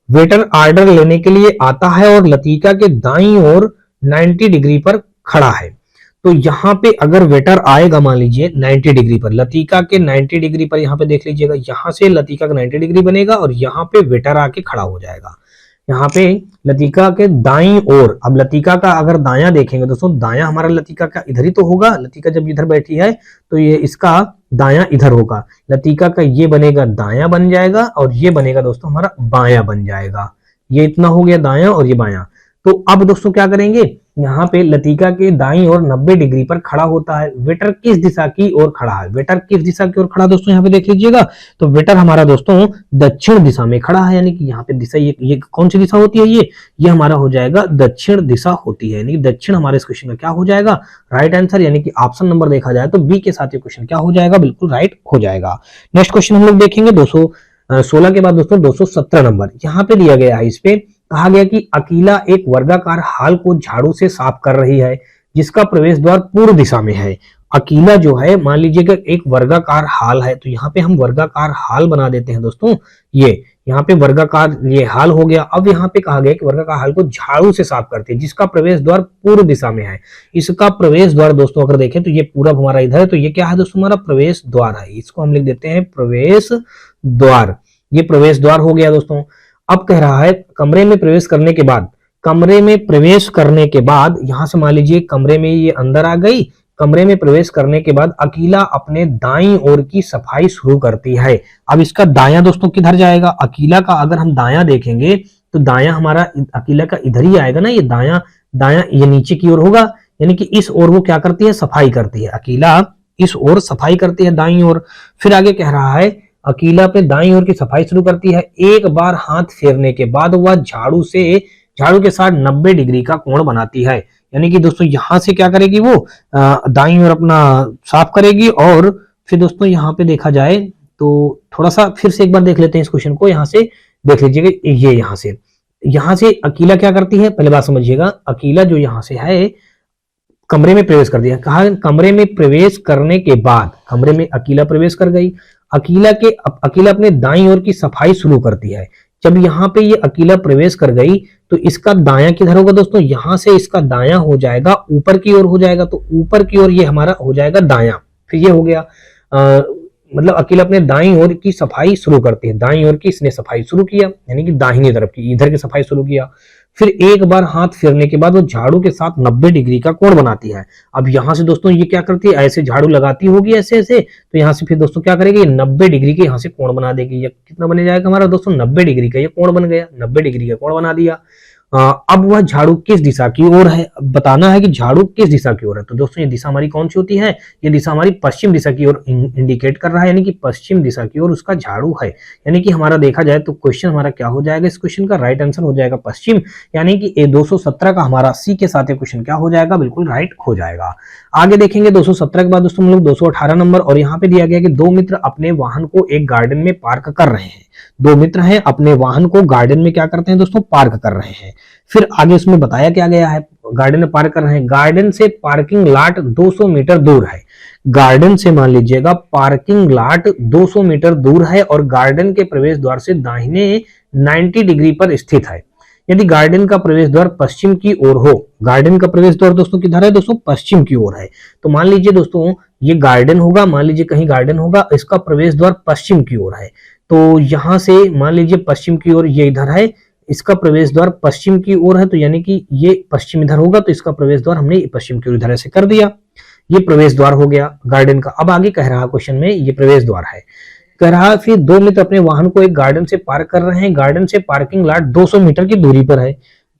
वेटर ऑर्डर लेने के लिए आता है और लतिका के दाईं ओर 90 डिग्री पर खड़ा है। तो यहाँ पे अगर वेटर आएगा मान लीजिए 90 डिग्री पर, लतिका के 90 डिग्री पर, यहाँ पे देख लीजिएगा, यहाँ से लतिका का 90 डिग्री बनेगा और यहाँ पे वेटर आके खड़ा हो जाएगा। यहाँ पे लतिका के दाईं ओर, अब लतिका का अगर दायां देखेंगे दोस्तों, दायां हमारा लतिका का इधर ही तो होगा। लतिका जब इधर बैठी है तो ये इसका दायां इधर होगा। लतिका का ये बनेगा दायां बन जाएगा, और ये बनेगा दोस्तों हमारा बायां बन जाएगा। ये इतना हो गया दायां और ये बायां। तो अब दोस्तों क्या करेंगे, यहाँ पे लतिका के दाईं ओर 90 डिग्री पर खड़ा होता है। वेटर किस दिशा की ओर खड़ा है, वेटर किस दिशा की ओर खड़ा दोस्तों, यहाँ पे देख लीजिएगा। तो वेटर हमारा दोस्तों दक्षिण दिशा में खड़ा है, यानी कि यहाँ पे दिशा, ये कौन सी दिशा होती है, ये हमारा हो जाएगा दक्षिण दिशा होती है। यानी कि दक्षिण हमारे इस क्वेश्चन का क्या हो जाएगा, राइट आंसर। यानी कि ऑप्शन नंबर देखा जाए तो बी के साथ ये क्वेश्चन क्या हो जाएगा, बिल्कुल राइट हो जाएगा। नेक्स्ट क्वेश्चन हम लोग देखेंगे 216 के बाद दोस्तों 217 नंबर। यहाँ पे दिया गया है, इस पे कहा गया कि अकीला एक वर्गाकार हाल को झाड़ू से साफ कर रही है, जिसका प्रवेश द्वार पूर्व दिशा में है। अकीला जो है मान लीजिए कि एक वर्गाकार हाल है, तो यहाँ पे हम वर्गाकार हाल बना देते हैं दोस्तों। ये यहाँ पे वर्गाकार ये हाल हो गया। अब यहाँ पे कहा गया कि वर्गाकार हाल को झाड़ू से साफ करते हैं, जिसका प्रवेश द्वार पूर्व दिशा में है। इसका प्रवेश द्वार दोस्तों अगर देखें तो ये पूरब हमारा इधर है, तो ये क्या है दोस्तों, हमारा प्रवेश द्वार है। इसको हम लिख देते हैं प्रवेश द्वार। ये प्रवेश द्वार हो गया दोस्तों। अब कह रहा है कमरे में प्रवेश करने के बाद, कमरे में प्रवेश करने के बाद यहां से मान लीजिए कमरे में ये अंदर आ गई। कमरे में प्रवेश करने के बाद अकीला अपने दाईं ओर की सफाई शुरू करती है। अब इसका दायां दोस्तों किधर जाएगा, अकीला का अगर हम दायां देखेंगे तो दायां हमारा अकीला का इधर ही आएगा ना, ये दायां दायां ये नीचे की ओर होगा। यानी कि इस ओर वो क्या करती है, सफाई करती है। अकीला इस ओर सफाई करती है, दाईं ओर। फिर आगे कह रहा है अकीला अपने दाईं ओर की सफाई शुरू करती है। एक बार हाथ फेरने के बाद वह झाड़ू के साथ 90 डिग्री का कोण बनाती है। यानी कि दोस्तों यहां से क्या करेगी, वो दाईं ओर अपना साफ करेगी। और फिर दोस्तों यहाँ पे देखा जाए तो थोड़ा सा फिर से एक बार देख लेते हैं इस क्वेश्चन को। यहाँ से देख लीजिएगा, ये यहाँ से अकीला क्या करती है, पहले बात समझिएगा। अकीला जो यहाँ से है कमरे में प्रवेश कर दिया, कहा कमरे में प्रवेश करने के बाद, कमरे में अकीला प्रवेश कर गई। अकीला अपने दाईं ओर की सफाई शुरू करती है। जब यहाँ पे ये अकीला प्रवेश कर गई तो इसका दायां किधर होगा दोस्तों, यहां से इसका दायां हो जाएगा ऊपर की ओर हो जाएगा। तो ऊपर की ओर ये हमारा हो जाएगा दायां। फिर ये हो गया मतलब अकीला अपने दाईं ओर की सफाई शुरू करती है। दाईं ओर की इसने सफाई शुरू किया, यानी कि दाहिनी तरफ की, इधर की सफाई शुरू किया। फिर एक बार हाथ फेरने के बाद वो झाड़ू के साथ 90 डिग्री का कोण बनाती है। अब यहां से दोस्तों ये क्या करती है, ऐसे झाड़ू लगाती होगी ऐसे ऐसे, तो यहाँ से फिर दोस्तों क्या करेगी, 90 डिग्री के यहाँ से कोण बना देगी। ये कितना बन जाएगा हमारा दोस्तों, 90 डिग्री का ये कोण बन गया, 90 डिग्री का कोण बना दिया। अब वह झाड़ू किस दिशा की ओर है, बताना है कि झाड़ू किस दिशा की ओर है। तो दोस्तों ये दिशा हमारी कौन सी होती है, ये दिशा हमारी पश्चिम दिशा की ओर इंडिकेट कर रहा है, यानी कि पश्चिम दिशा की ओर उसका झाड़ू है। यानी कि हमारा देखा जाए तो क्वेश्चन हमारा क्या हो जाएगा, इस क्वेश्चन का राइट आंसर हो जाएगा पश्चिम। यानी कि 217 का हमारा सी के साथ क्वेश्चन क्या हो जाएगा, बिल्कुल राइट हो जाएगा। आगे देखेंगे 217 के बाद दोस्तों हम लोग 218 नंबर, और यहाँ पे दिया गया कि दो मित्र अपने वाहन को एक गार्डन में पार्क कर रहे हैं। दो मित्र हैं, अपने वाहन को गार्डन में क्या करते हैं दोस्तों, पार्क कर रहे हैं। फिर आगे उसमें बताया क्या गया है, गार्डन में पार्क कर रहे हैं। गार्डन से पार्किंग लॉट 200 मीटर दूर है। गार्डन से मान लीजिएगा पार्किंग लॉट 200 मीटर दूर है और गार्डन के प्रवेश द्वार से दाहिने 90 डिग्री पर स्थित है। यदि गार्डन का प्रवेश द्वार पश्चिम की ओर हो, गार्डन का प्रवेश द्वार दोस्तों किधर है दोस्तों, पश्चिम की ओर है। तो मान लीजिए दोस्तों ये गार्डन होगा, मान लीजिए कहीं गार्डन होगा, इसका प्रवेश द्वार पश्चिम की ओर है। तो यहां से मान लीजिए पश्चिम की ओर ये इधर है, इसका प्रवेश द्वार पश्चिम की ओर है, तो यानी कि ये पश्चिम इधर होगा, तो इसका प्रवेश द्वार हमने पश्चिम की ओर इधर ऐसे कर दिया। ये प्रवेश द्वार हो गया गार्डन का। अब आगे कह रहा क्वेश्चन में ये प्रवेश द्वार है, कह रहा फिर दो मित्र अपने वाहन को एक गार्डन से पार्क कर रहे हैं। गार्डन से पार्किंग लॉट 200 मीटर की दूरी पर है।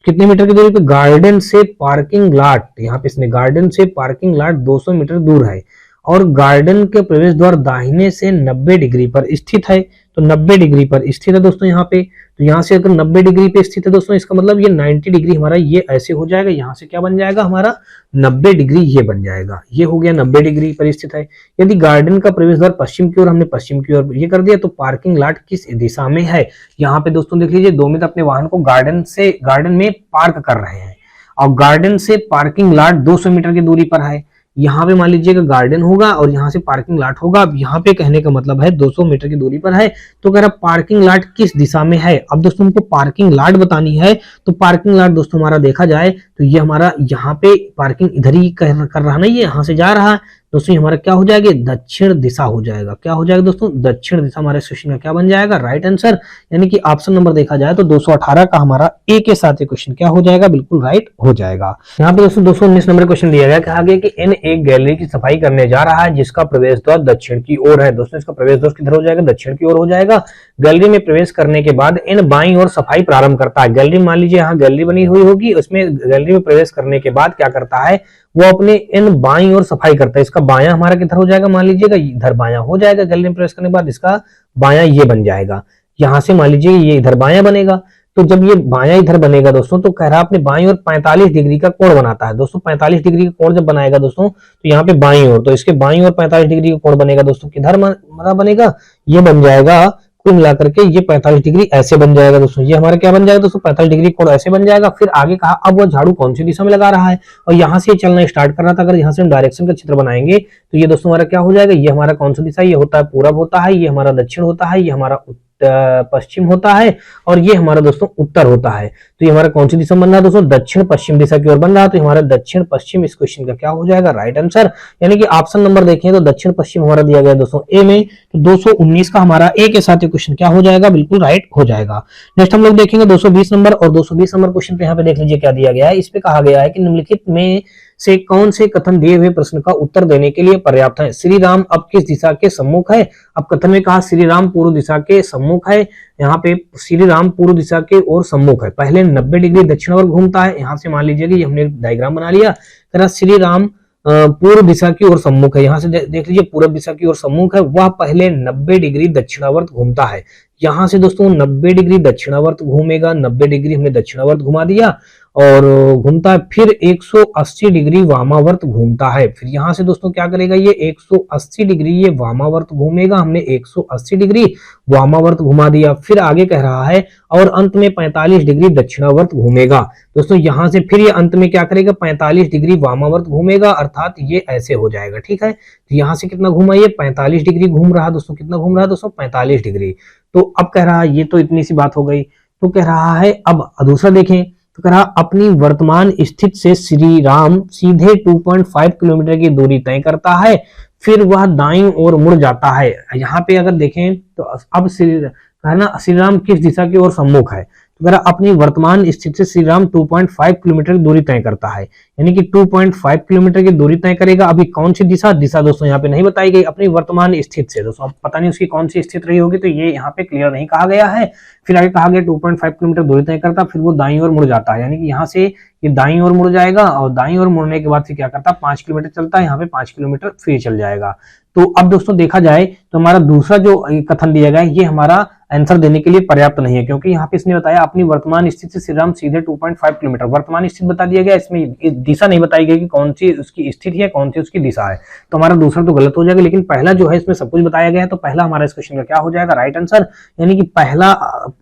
कितने मीटर की दूरी पर, गार्डन से पार्किंग लॉट, यहाँ पे इसने गार्डन से पार्किंग लॉट 200 मीटर दूर है और गार्डन के प्रवेश द्वार दाहिने से 90 डिग्री पर स्थित है। तो 90 डिग्री पर स्थित है दोस्तों यहाँ पे। तो यहाँ से अगर 90 डिग्री पे स्थित है दोस्तों, इसका मतलब ये 90 डिग्री हमारा ये ऐसे हो जाएगा। यहाँ से क्या बन जाएगा हमारा 90 डिग्री ये बन जाएगा। ये हो गया 90 डिग्री पर स्थित है। यदि गार्डन का प्रवेश द्वार पश्चिम की ओर, हमने पश्चिम की ओर ये कर दिया, तो पार्किंग लॉट किस दिशा में है। यहाँ पे दोस्तों देख लीजिए, दो मित्र अपने वाहन को गार्डन में पार्क कर रहे हैं और गार्डन से पार्किंग लॉट 200 मीटर की दूरी पर है। यहाँ पे मान लीजिएगा गार्डन होगा और यहाँ से पार्किंग लॉट होगा। अब यहाँ पे कहने का मतलब है 200 मीटर की दूरी पर है, तो कह रहा पार्किंग लॉट किस दिशा में है। अब दोस्तों हमको पार्किंग लॉट बतानी है, तो पार्किंग लॉट दोस्तों हमारा देखा जाए तो ये हमारा यहाँ पे पार्किंग इधर ही कर रहा ना, ये यहाँ से जा रहा है दोस्तों, हमारा क्या हो जाएगा, दक्षिण दिशा हो जाएगा। क्या हो जाएगा दोस्तों, दक्षिण दिशा हमारे क्वेश्चन का क्या बन जाएगा, राइट आंसर। यानी कि ऑप्शन नंबर देखा जाए तो 218 का हमारा ए के साथ क्वेश्चन क्या हो जाएगा, बिल्कुल राइट हो जाएगा। यहाँ पे दोस्तों 219 नंबर क्वेश्चन दिया गया, कहा गया कि एन एक गैलरी की सफाई करने जा रहा है जिसका प्रवेश द्वार दक्षिण की ओर है। दोस्तों इसका प्रवेश द्वार किधर हो जाएगा, दक्षिण की ओर हो जाएगा। गैलरी में प्रवेश करने के बाद एन बाईं ओर सफाई प्रारंभ करता है। गैलरी मान लीजिए यहाँ गैलरी बनी हुई होगी, उसमें गैलरी में प्रवेश करने के बाद क्या करता है, वो अपने इन बाईं ओर सफाई करता है। इसका बायां हमारा किधर हो जाएगा, मान लीजिएगा इधर बायां हो जाएगा। गैलरी में प्रवेश करने के बाद इसका बायां ये बन जाएगा। यहां से मान लीजिए ये इधर बायां बनेगा। तो जब ये बायां इधर बनेगा दोस्तों, तो कह रहा है अपने बाईं ओर 45 डिग्री का कोण बनाता है। दोस्तों 45 डिग्री का कोण जब बनाएगा दोस्तों, तो यहाँ पे बाईं ओर, तो इसके बाईं ओर 45 डिग्री का कोण बनेगा दोस्तों, किधर हमारा बनेगा, ये बन जाएगा कुल मिलाकर के ये 45 डिग्री ऐसे बन जाएगा दोस्तों। ये हमारा क्या बन जाएगा दोस्तों, 45 डिग्री कोण ऐसे बन जाएगा। फिर आगे कहा अब वो झाड़ू कौन सी दिशा में लगा रहा है, और यहाँ से चलना स्टार्ट कर रहा था। अगर यहाँ से हम डायरेक्शन का चित्र बनाएंगे तो ये दोस्तों हमारा क्या हो जाएगा, ये हमारा कौन सा दिशा, ये होता है पूरब होता है, ये हमारा दक्षिण होता है, ये हमारा पश्चिम होता है, और ये हमारा दोस्तों उत्तर होता है। तो ये हमारा कौन सी दिशा बन रहा है दोस्तों, दक्षिण पश्चिम दिशा की ओर बन रहा है। तो हमारा दक्षिण पश्चिम इस क्वेश्चन का क्या हो जाएगा, राइट आंसर। यानी कि ऑप्शन नंबर देखें तो दक्षिण पश्चिम हमारा दिया गया दोस्तों ए में, तो 219 का हमारा ए के साथ क्वेश्चन क्या हो जाएगा, बिल्कुल राइट हो जाएगा। नेक्स्ट हम लोग देखेंगे 220 नंबर, और 220 नंबर क्वेश्चन पे यहाँ पे देख लीजिए क्या दिया गया है। इस पे कहा गया है कि निम्नलिखित में से कौन से कथन दिए हुए प्रश्न का उत्तर देने के लिए पर्याप्त है। श्री राम अब किस दिशा के सम्मुख है। अब कथन में कहा श्री राम पूर्व दिशा के सम्मुख है। यहाँ पे श्री राम पूर्व दिशा के ओर सम्मुख है। पहले 90 डिग्री दक्षिण ओर घूमता है। यहाँ से मान लीजिए कि हमने डायग्राम बना लिया। श्री राम पूर्व दिशा की ओर सम्मुख है। यहाँ से देख लीजिए पूर्व दिशा की ओर सम्मुख है, वह पहले 90 डिग्री दक्षिणावर्त घूमता है। यहाँ से दोस्तों 90 डिग्री दक्षिणावर्त घूमेगा, 90 डिग्री हमने दक्षिणावर्त घुमा दिया और घूमता है, फिर 180 डिग्री वामावर्त घूमता है। फिर यहाँ से दोस्तों क्या करेगा, ये 180 डिग्री ये वामावर्त घूमेगा, हमने 180 डिग्री वामावर्त घुमा दिया। फिर आगे कह रहा है और अंत में 45 डिग्री दक्षिणावर्त घूमेगा। दोस्तों यहाँ से फिर ये अंत में क्या करेगा, 45 डिग्री वामावर्त घूमेगा, अर्थात ये ऐसे हो जाएगा। ठीक है, तो यहाँ से कितना घूमा, ये 45 डिग्री घूम रहा है दोस्तों। कितना घूम रहा है दोस्तों, 45 डिग्री। तो अब कह रहा है, ये तो इतनी सी बात हो गई। तो कह रहा है अब दूसरा देखें, तो कह रहा अपनी वर्तमान स्थिति से श्री राम सीधे 2.5 किलोमीटर की दूरी तय करता है, फिर वह दाईं ओर मुड़ जाता है। यहाँ पे अगर देखें तो अब श्री राम किस दिशा की ओर सम्मुख है, तो कह रहा अपनी वर्तमान स्थिति से श्री राम 2.5 किलोमीटर की दूरी तय करता है, यानी कि 2.5 किलोमीटर की दूरी तय करेगा। अभी कौन सी दिशा दोस्तों यहाँ पे नहीं बताई गई, अपनी वर्तमान स्थिति से। दोस्तों अब पता नहीं उसकी कौन सी स्थिति रही होगी, तो ये यहाँ पे क्लियर नहीं कहा गया है। फिर आगे कहा गया 2.5 किलोमीटर दूरी तय करता, फिर वो दाईं ओर मुड़ जाता है, यानी कि यहाँ से ये दाईं ओर मुड़ जाएगा और दाईं ओर मुड़ने के बाद फिर क्या करता है, 5 किलोमीटर चलता है, यहाँ पे 5 किलोमीटर फिर चल जाएगा। तो अब दोस्तों देखा जाए तो हमारा दूसरा जो कथन दिया गया है ये हमारा आंसर देने के लिए पर्याप्त नहीं है, क्योंकि यहाँ पे इसने बताया अपनी वर्तमान स्थिति से श्री राम सीधे 2.5 किलोमीटर, वर्तमान स्थिति बता दिया गया, इसमें दिशा नहीं बताई गई कि कौन सी उसकी स्थिति है, कौन सी उसकी दिशा है। तो हमारा दूसरा तो गलत हो जाएगा, लेकिन पहला जो है इसमें सब कुछ बताया गया है, तो पहला हमारा इस क्वेश्चन का क्या हो जाएगा, राइट आंसर। यानी कि पहला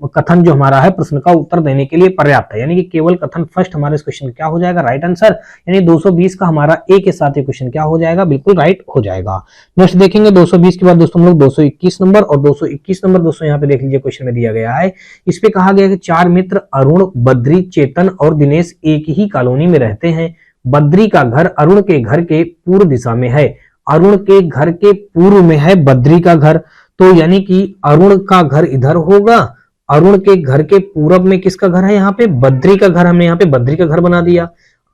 कथन जो हमारा है प्रश्न का उत्तर देने के लिए पर्याप्त है, यानी कि केवल कथन फर्स्ट हमारे इस क्वेश्चन क्या हो जाएगा, राइट आंसर। यानी 220 का हमारा ए के साथ ये क्वेश्चन क्या हो जाएगा, बिल्कुल राइट हो जाएगा। नेक्स्ट देखेंगे 220 के बाद दोस्तों हम लोग 221 नंबर, और 221 नंबर दोस्तों यहाँ पे देख लीजिए क्वेश्चन में दिया गया है। इस पे कहा गया कि 4 मित्र अरुण, बद्री, चेतन और दिनेश एक ही कॉलोनी में रहते हैं। बद्री का घर अरुण के घर के पूर्व दिशा में है, अरुण के घर के पूर्व में है बद्री का घर, तो यानी कि अरुण का घर इधर होगा, अरुण के घर के पूर्व में किसका घर है, यहाँ पे बद्री का घर, हमने यहाँ पे बद्री का घर बना दिया।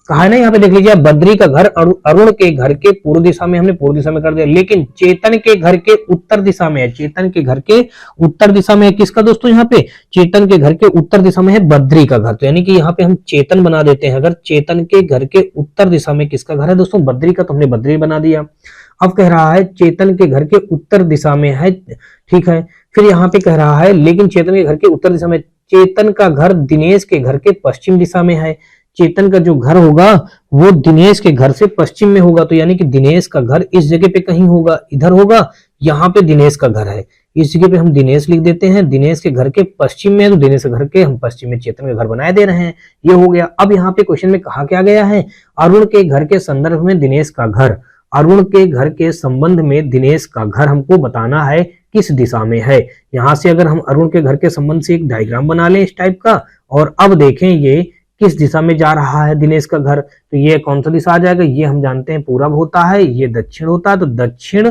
कहा है ना, यहाँ पे देख लीजिए बद्री का घर अरुण के घर के पूर्व दिशा में, हमने पूर्व दिशा में कर दिया, लेकिन चेतन के घर के उत्तर दिशा में है, चेतन के घर के उत्तर दिशा में है किसका दोस्तों, यहाँ पे चेतन के घर के उत्तर दिशा में है बद्री का घर। तो यानी कि यहाँ पे हम चेतन बना देते हैं, अगर चेतन के घर के उत्तर दिशा में किसका घर है दोस्तों, बद्री का, तो हमने बद्री बना दिया। अब कह रहा है चेतन के घर के उत्तर दिशा में है, ठीक है। फिर यहाँ पे कह रहा है लेकिन चेतन के घर के उत्तर दिशा में, चेतन का घर दिनेश के घर के पश्चिम दिशा में है, चेतन का जो घर होगा वो दिनेश के घर से पश्चिम में होगा, तो यानी कि दिनेश का घर इस जगह पे कहीं होगा, इधर होगा, यहाँ पे दिनेश का घर है, इस जगह पे हम दिनेश लिख देते हैं, दिनेश के घर के पश्चिम में, तो दिनेश के घर के हम पश्चिम में चेतन का घर बनाए दे रहे हैं, ये हो गया। अब यहाँ पे क्वेश्चन में कहा क्या गया है, अरुण के घर के संदर्भ में दिनेश का घर, अरुण के घर के संबंध में दिनेश का घर हमको बताना है किस दिशा में है। यहाँ से अगर हम अरुण के घर के संबंध से एक डायग्राम बना लें इस टाइप का, और अब देखें ये किस दिशा में जा रहा है दिनेश का घर, तो ये कौन सा दिशा आ जाएगा, ये हम जानते हैं पूरब होता है, ये दक्षिण होता है, तो दक्षिण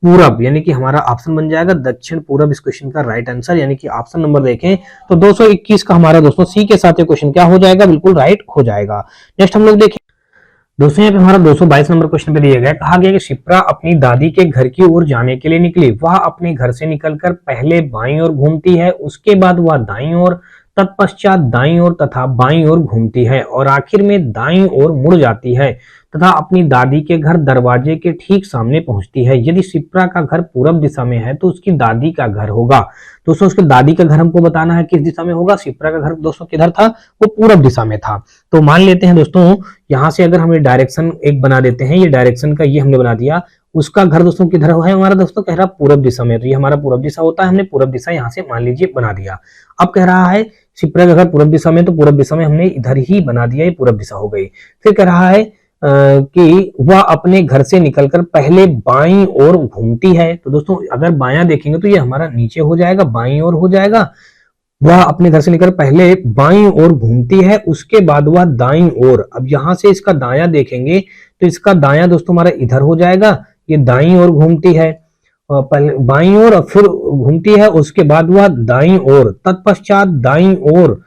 पूरब, यानी कि हमारा ऑप्शन बन जाएगा दक्षिण पूरब इस क्वेश्चन का राइट आंसर, यानी कि ऑप्शन नंबर देखें तो 221 का हमारा दोस्तों सी के साथ ये क्वेश्चन क्या हो जाएगा, बिल्कुल राइट हो जाएगा। नेक्स्ट हम लोग देखें दोस्तों, यहाँ पे हमारा 222 नंबर क्वेश्चन पे दिया गया, कहा गया कि शिप्रा अपनी दादी के घर की ओर जाने के लिए निकली, वह अपने घर से निकलकर पहले बाईं ओर घूमती है, उसके बाद वह दाईं ओर, तत्पश्चात दाईं ओर तथा बाईं ओर घूमती है और आखिर में दाईं ओर मुड़ जाती है तथा अपनी दादी के घर दरवाजे के ठीक सामने पहुंचती है। यदि शिप्रा का घर पूरब दिशा में है तो उसकी दादी का घर होगा। दोस्तों उसके दादी का घर हमको बताना है किस दिशा में होगा, शिप्रा का घर दोस्तों किधर था, वो पूरब दिशा में था। तो मान लेते हैं दोस्तों यहाँ से अगर हमें डायरेक्शन एक बना देते हैं, ये डायरेक्शन का ये हमने बना दिया, उसका घर दोस्तों किधर है हमारा दोस्तों, कह रहा पूरब दिशा में, तो ये हमारा पूरब दिशा होता है, हमने पूरब दिशा यहाँ से मान लीजिए बना दिया। अब कह रहा है शिप्रा का घर पूरब दिशा में, तो पूरब दिशा में हमने इधर ही बना दिया, ये पूरब दिशा हो गई। फिर कह रहा है कि वह अपने घर से निकलकर पहले बाईं ओर घूमती है, तो दोस्तों अगर बायां देखेंगे तो ये हमारा नीचे हो जाएगा, बाईं ओर हो जाएगा। वह अपने घर से निकल पहले बाईं ओर घूमती है, उसके बाद वह दाईं ओर, अब यहां से इसका दायां देखेंगे तो इसका दायां दोस्तों हमारा इधर हो जाएगा, ये दाईं ओर घूमती है, पहले बाईं ओर और फिर घूमती है, उसके बाद वह दाईं ओर, तत्पश्चात दाईं ओर,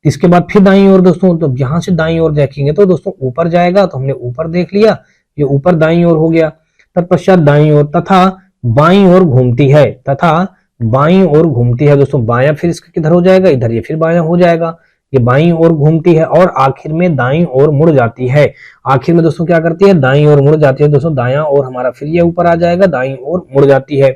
इसके बाद फिर दाईं ओर दोस्तों, तो यहां से दाईं ओर देखेंगे तो दोस्तों ऊपर जाएगा, तो हमने ऊपर देख लिया, ये ऊपर दाईं ओर हो गया, तत्पश्चात दाईं ओर तथा बाईं ओर घूमती है, तथा बाईं ओर घूमती है दोस्तों, बायां फिर इसका किधर हो जाएगा, इधर, ये फिर बायां हो जाएगा, ये बाईं ओर घूमती है और आखिर में दाईं ओर मुड़ जाती है। आखिर में दोस्तों क्या करती है, दाईं ओर मुड़ जाती है दोस्तों, दायां और हमारा फिर ये ऊपर आ जाएगा, दाईं ओर मुड़ जाती है।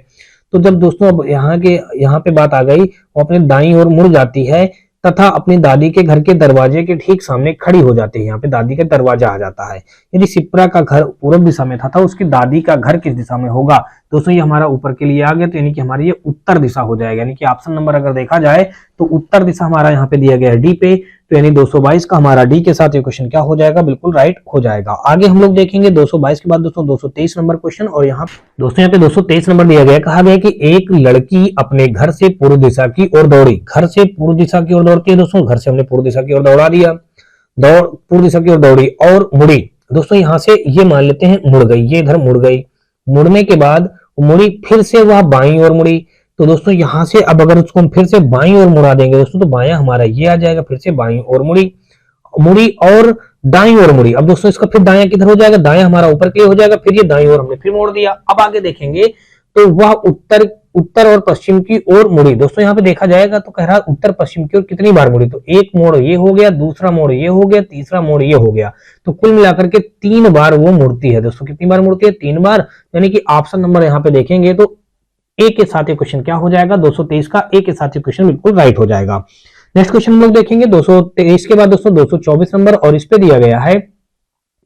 तो जब दोस्तों अब यहाँ पे बात आ गई, वो अपने दाईं ओर मुड़ जाती है तथा अपनी दादी के घर के दरवाजे के ठीक सामने खड़ी हो जाती है। यहाँ पे दादी का दरवाजा आ जाता है। यदि शिप्रा का घर पूर्व दिशा में था तो उसकी दादी का घर किस दिशा में होगा? दोस्तों ये हमारा ऊपर के लिए आ गया, तो यानी कि हमारी ये उत्तर दिशा हो जाएगा। यानी कि ऑप्शन नंबर अगर देखा जाए तो उत्तर दिशा हमारा यहाँ पे दिया गया है डी पे, तो यानी 222 का हमारा डी के साथ ये क्वेश्चन क्या हो जाएगा, बिल्कुल राइट हो जाएगा। आगे हम लोग देखेंगे 222 के बाद दोस्तों 223 नंबर क्वेश्चन, और यहाँ दोस्तों यहाँ पे 223 नंबर दिया गया, कहा गया कि एक लड़की अपने घर से पूर्व दिशा की ओर दौड़ी। घर से पूर्व दिशा की ओर दौड़ती है दोस्तों, घर से हमने पूर्व दिशा की ओर दौड़ा दिया, पूर्व दिशा की ओर दौड़ी और मुड़ी। दोस्तों यहाँ से ये मान लेते हैं मुड़ गई, ये इधर मुड़ गई, मुड़ने के बाद मुड़ी, फिर से वह बाईं ओर मुड़ी। तो दोस्तों यहाँ से अब अगर उसको हम फिर से बाईं ओर मुड़ा देंगे दोस्तों, तो बायां हमारा ये आ जाएगा, फिर से बाईं ओर मुड़ी, मुड़ी और दाईं ओर मुड़ी। अब दोस्तों इसका फिर दायां किधर हो जाएगा, दायां हमारा ऊपर के लिए हो जाएगा, फिर ये दाईं ओर हमने फिर मोड़ दिया। अब आगे देखेंगे तो वह उत्तर और पश्चिम की ओर मुड़ी। दोस्तों यहाँ पे देखा जाएगा तो कह रहा उत्तर पश्चिम की ओर कितनी बार मुड़ी, तो एक मोड़ ये हो गया, दूसरा मोड़ ये हो गया, तीसरा मोड़ ये हो गया, तो कुल मिलाकर के 3 बार वो मुड़ती है। दोस्तों कितनी बार मुड़ती है, 3 बार। यानी कि ऑप्शन नंबर यहाँ पे देखेंगे तो ए के साथ ये क्वेश्चन क्या हो जाएगा, 223 का ए के साथ ये क्वेश्चन बिल्कुल राइट हो जाएगा। नेक्स्ट क्वेश्चन हम लोग देखेंगे 223 के बाद दोस्तों 224 नंबर, और इस पे दिया गया है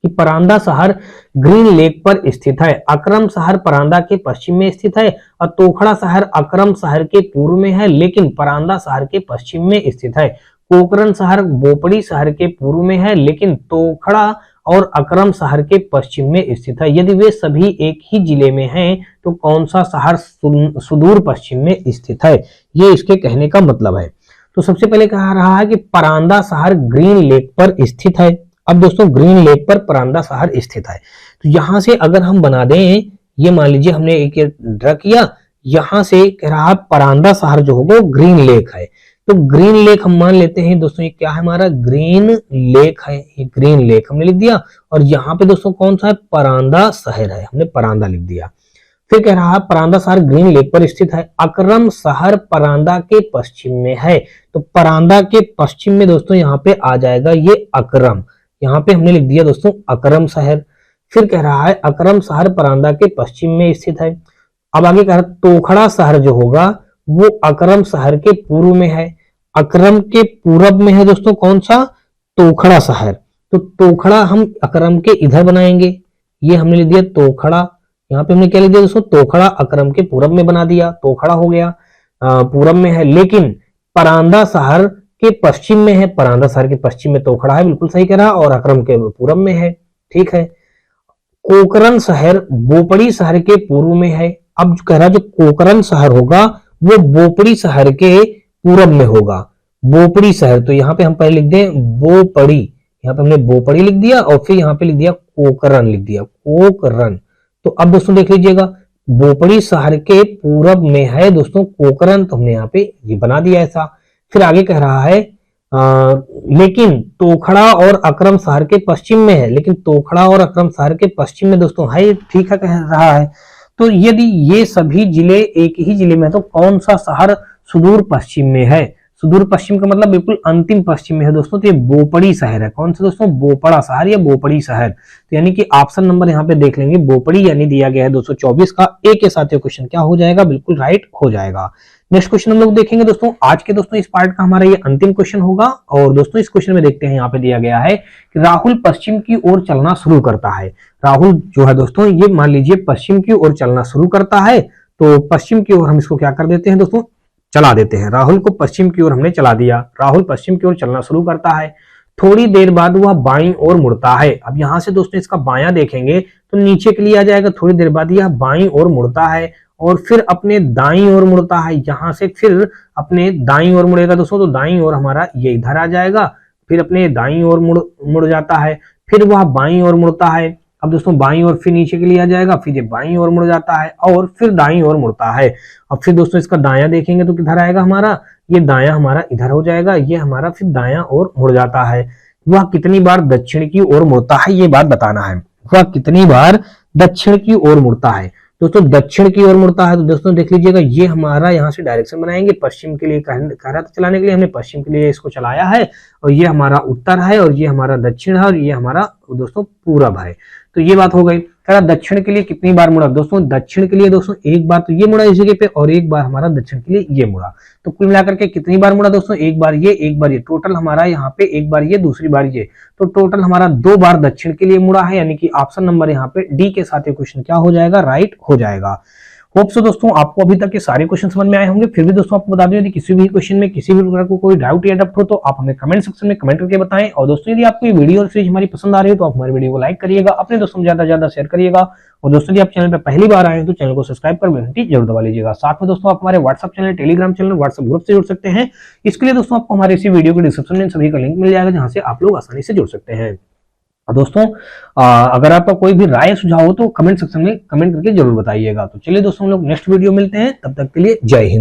कि परांदा शहर ग्रीन लेक पर स्थित है। अकरम शहर परांदा के पश्चिम में स्थित है और तोखड़ा शहर अकरम शहर के पूर्व में है, लेकिन परांदा शहर के पश्चिम में स्थित है। कोकरन शहर बोपड़ी शहर के पूर्व में है, लेकिन तोखड़ा और अकरम शहर के पश्चिम में स्थित है। यदि वे सभी एक ही जिले में हैं तो कौन सा शहर सुदूर पश्चिम में स्थित है, ये इसके कहने का मतलब है। तो सबसे पहले कहा रहा है कि परांदा शहर ग्रीन लेक पर स्थित है। अब दोस्तों ग्रीन लेक पर परांदा शहर स्थित है, तो यहां से अगर हम बना दें, ये मान लीजिए हमने एक ड्रा किया, यहां से कह रहा परांदा शहर जो होगा वो ग्रीन लेक है, तो ग्रीन लेक हम मान लेते हैं दोस्तों, ये क्या है हमारा ग्रीन लेक है, ये ग्रीन लेक हमने लिख दिया। और यहाँ पे दोस्तों कौन सा है, परांदा शहर है, हमने परांदा लिख दिया। फिर कह रहा है परांदा शहर ग्रीन लेक पर स्थित है। अकरम शहर परांदा के पश्चिम में है, तो परांदा के पश्चिम में दोस्तों यहाँ पे आ जाएगा ये अकरम, यहाँ पे हमने लिख दिया दोस्तों अकरम शहर। फिर कह रहा है अकरम शहर परांदा के पश्चिम में स्थित है। अब आगे कह रहा है तोखड़ा शहर जो होगा वो अकरम शहर के पूर्व में है। अकरम के पूरब में है दोस्तों कौन सा, तोखड़ा शहर, तो तोखड़ा हम अकरम के इधर बनाएंगे, ये हमने लिख दिया तोखड़ा। यहाँ पे हमने क्या लिख दिया दोस्तों, तोखड़ा अकरम के पूरब में बना दिया, तोखड़ा हो गया पूरब में है, लेकिन परांदा शहर के पश्चिम में है, परांदा शहर के पश्चिम में तोखड़ा है, बिल्कुल सही कह रहा, और अकरम के पूरब में है, ठीक है। कोकरन शहर बोपड़ी शहर के पूर्व में है। अब कह रहा जो कोकरन शहर होगा वो बोपड़ी शहर के पूरब में होगा, बोपड़ी शहर, तो यहाँ पे हम पहले लिख दें बोपड़ी, यहाँ पे हमने बोपड़ी लिख दिया और फिर यहाँ पे लिख दिया कोकरन, लिख दिया कोकरन। तो अब दोस्तों देख लीजिएगा बोपड़ी शहर के पूरब में है दोस्तों कोकरन, तो हमने यहाँ पे ये बना दिया ऐसा। फिर आगे कह रहा है लेकिन तोखड़ा और अकरम शहर के पश्चिम में है, लेकिन तोखड़ा और अकरम शहर के पश्चिम में दोस्तों है, ठीक है कह रहा है। तो यदि ये सभी जिले एक ही जिले में है तो कौन सा शहर सुदूर पश्चिम में है, सुदूर पश्चिम का मतलब बिल्कुल अंतिम पश्चिम में है दोस्तों, तो ये बोपड़ी शहर है। कौन सा दोस्तों, बोपड़ा शहर या बोपड़ी शहर, तो यानी कि ऑप्शन नंबर यहाँ पे देख लेंगे बोपड़ी, यानी दिया गया है 224 का ए के साथ ये क्वेश्चन क्या हो जाएगा, बिल्कुल राइट हो जाएगा। नेक्स्ट क्वेश्चन हम लोग देखेंगे दोस्तों, आज के दोस्तों इस पार्ट का हमारा ये अंतिम क्वेश्चन होगा। और दोस्तों इस क्वेश्चन में देखते हैं, यहाँ पे दिया गया है कि राहुल पश्चिम की ओर चलना शुरू करता है। राहुल जो है दोस्तों ये मान लीजिए पश्चिम की ओर चलना शुरू करता है, तो पश्चिम की ओर हम इसको क्या कर देते हैं दोस्तों, चला देते हैं। राहुल को पश्चिम की ओर हमने चला दिया, राहुल पश्चिम की ओर चलना शुरू करता है। थोड़ी देर बाद वह बाईं ओर मुड़ता है। अब यहां से दोस्तों इसका बायां देखेंगे तो नीचे के लिए आ जाएगा, थोड़ी देर बाद यह बाईं ओर मुड़ता है और फिर अपने दाईं ओर मुड़ता है। यहां से फिर अपने दाईं ओर मुड़ेगा दोस्तों, तो दाईं ओर हमारा ये इधर आ जाएगा, फिर अपने दाईं ओर मुड़ जाता है, फिर वह बाईं ओर मुड़ता है। अब दोस्तों बाईं ओर फिर नीचे के लिए आ जाएगा, फिर ये बाईं ओर मुड़ जाता है और फिर दाईं ओर मुड़ता है। अब फिर दोस्तों इसका दायां देखेंगे तो किधर आएगा हमारा, ये दायां हमारा इधर हो जाएगा, ये हमारा फिर दायां ओर मुड़ जाता है। वह कितनी बार दक्षिण की ओर मुड़ता है ये बात बताना है, वह कितनी बार दक्षिण की ओर मुड़ता है। दोस्तों दक्षिण की ओर मुड़ता है। तो दोस्तों देख लीजिएगा, ये हमारा यहाँ से डायरेक्शन बनाएंगे, पश्चिम के लिए कह रहा था चलाने के लिए, हमने पश्चिम के लिए इसको चलाया है, और ये हमारा उत्तर है, और ये हमारा दक्षिण है, और ये हमारा दोस्तों पूरब है। तो ये बात हो गई। कह रहा दक्षिण के लिए कितनी बार मुड़ा? दोस्तों दक्षिण के लिए दोस्तों एक बार तो ये मुड़ा इस जगह पे, और एक बार हमारा दक्षिण के लिए ये मुड़ा। तो कुल मिलाकर के कितनी बार मुड़ा दोस्तों? एक बार ये, एक बार ये, टोटल हमारा यहाँ पे एक बार ये, दूसरी बार ये, तो टोटल हमारा 2 बार दक्षिण के लिए मुड़ा है, यानी कि ऑप्शन नंबर यहाँ पे डी के साथ ये क्वेश्चन क्या हो जाएगा? राइट हो जाएगा। होप सो दोस्तों आपको अभी तक के सारे क्वेश्चन समझ में आए होंगे। फिर भी दोस्तों आपको बता दें, यदि किसी भी क्वेश्चन में किसी भी प्रकार को कोई डाउट या डाउट हो तो आप हमें कमेंट सेक्शन में कमेंट करके बताएं। और दोस्तों यदि आपको ये वीडियो और सीरीज हमारी पसंद आ रही है तो आप हमारी वीडियो को लाइक करिएगा, अपने दोस्तों में ज्यादा से ज्यादा शेयर करिएगा। और दोस्तों यदि आप चैनल पर पहली बार आए हैं तो चैनल को सब्सक्राइब कर घंटी जरूर दबा लीजिएगा। साथ में दोस्तों आप हमारे WhatsApp channel, Telegram channel, WhatsApp group से जुड़ सकते हैं। इसके लिए दोस्तों आपको हमारे इसी वीडियो के डिस्क्रिप्शन में सभी का लिंक मिल जाएगा, जहां से आप लोग आसानी से जुड़ सकते हैं। दोस्तों अगर आपका कोई भी राय सुझाव हो तो कमेंट सेक्शन में कमेंट करके जरूर बताइएगा। तो चलिए दोस्तों हम लोग नेक्स्ट वीडियो मिलते हैं, तब तक के लिए जय हिंद।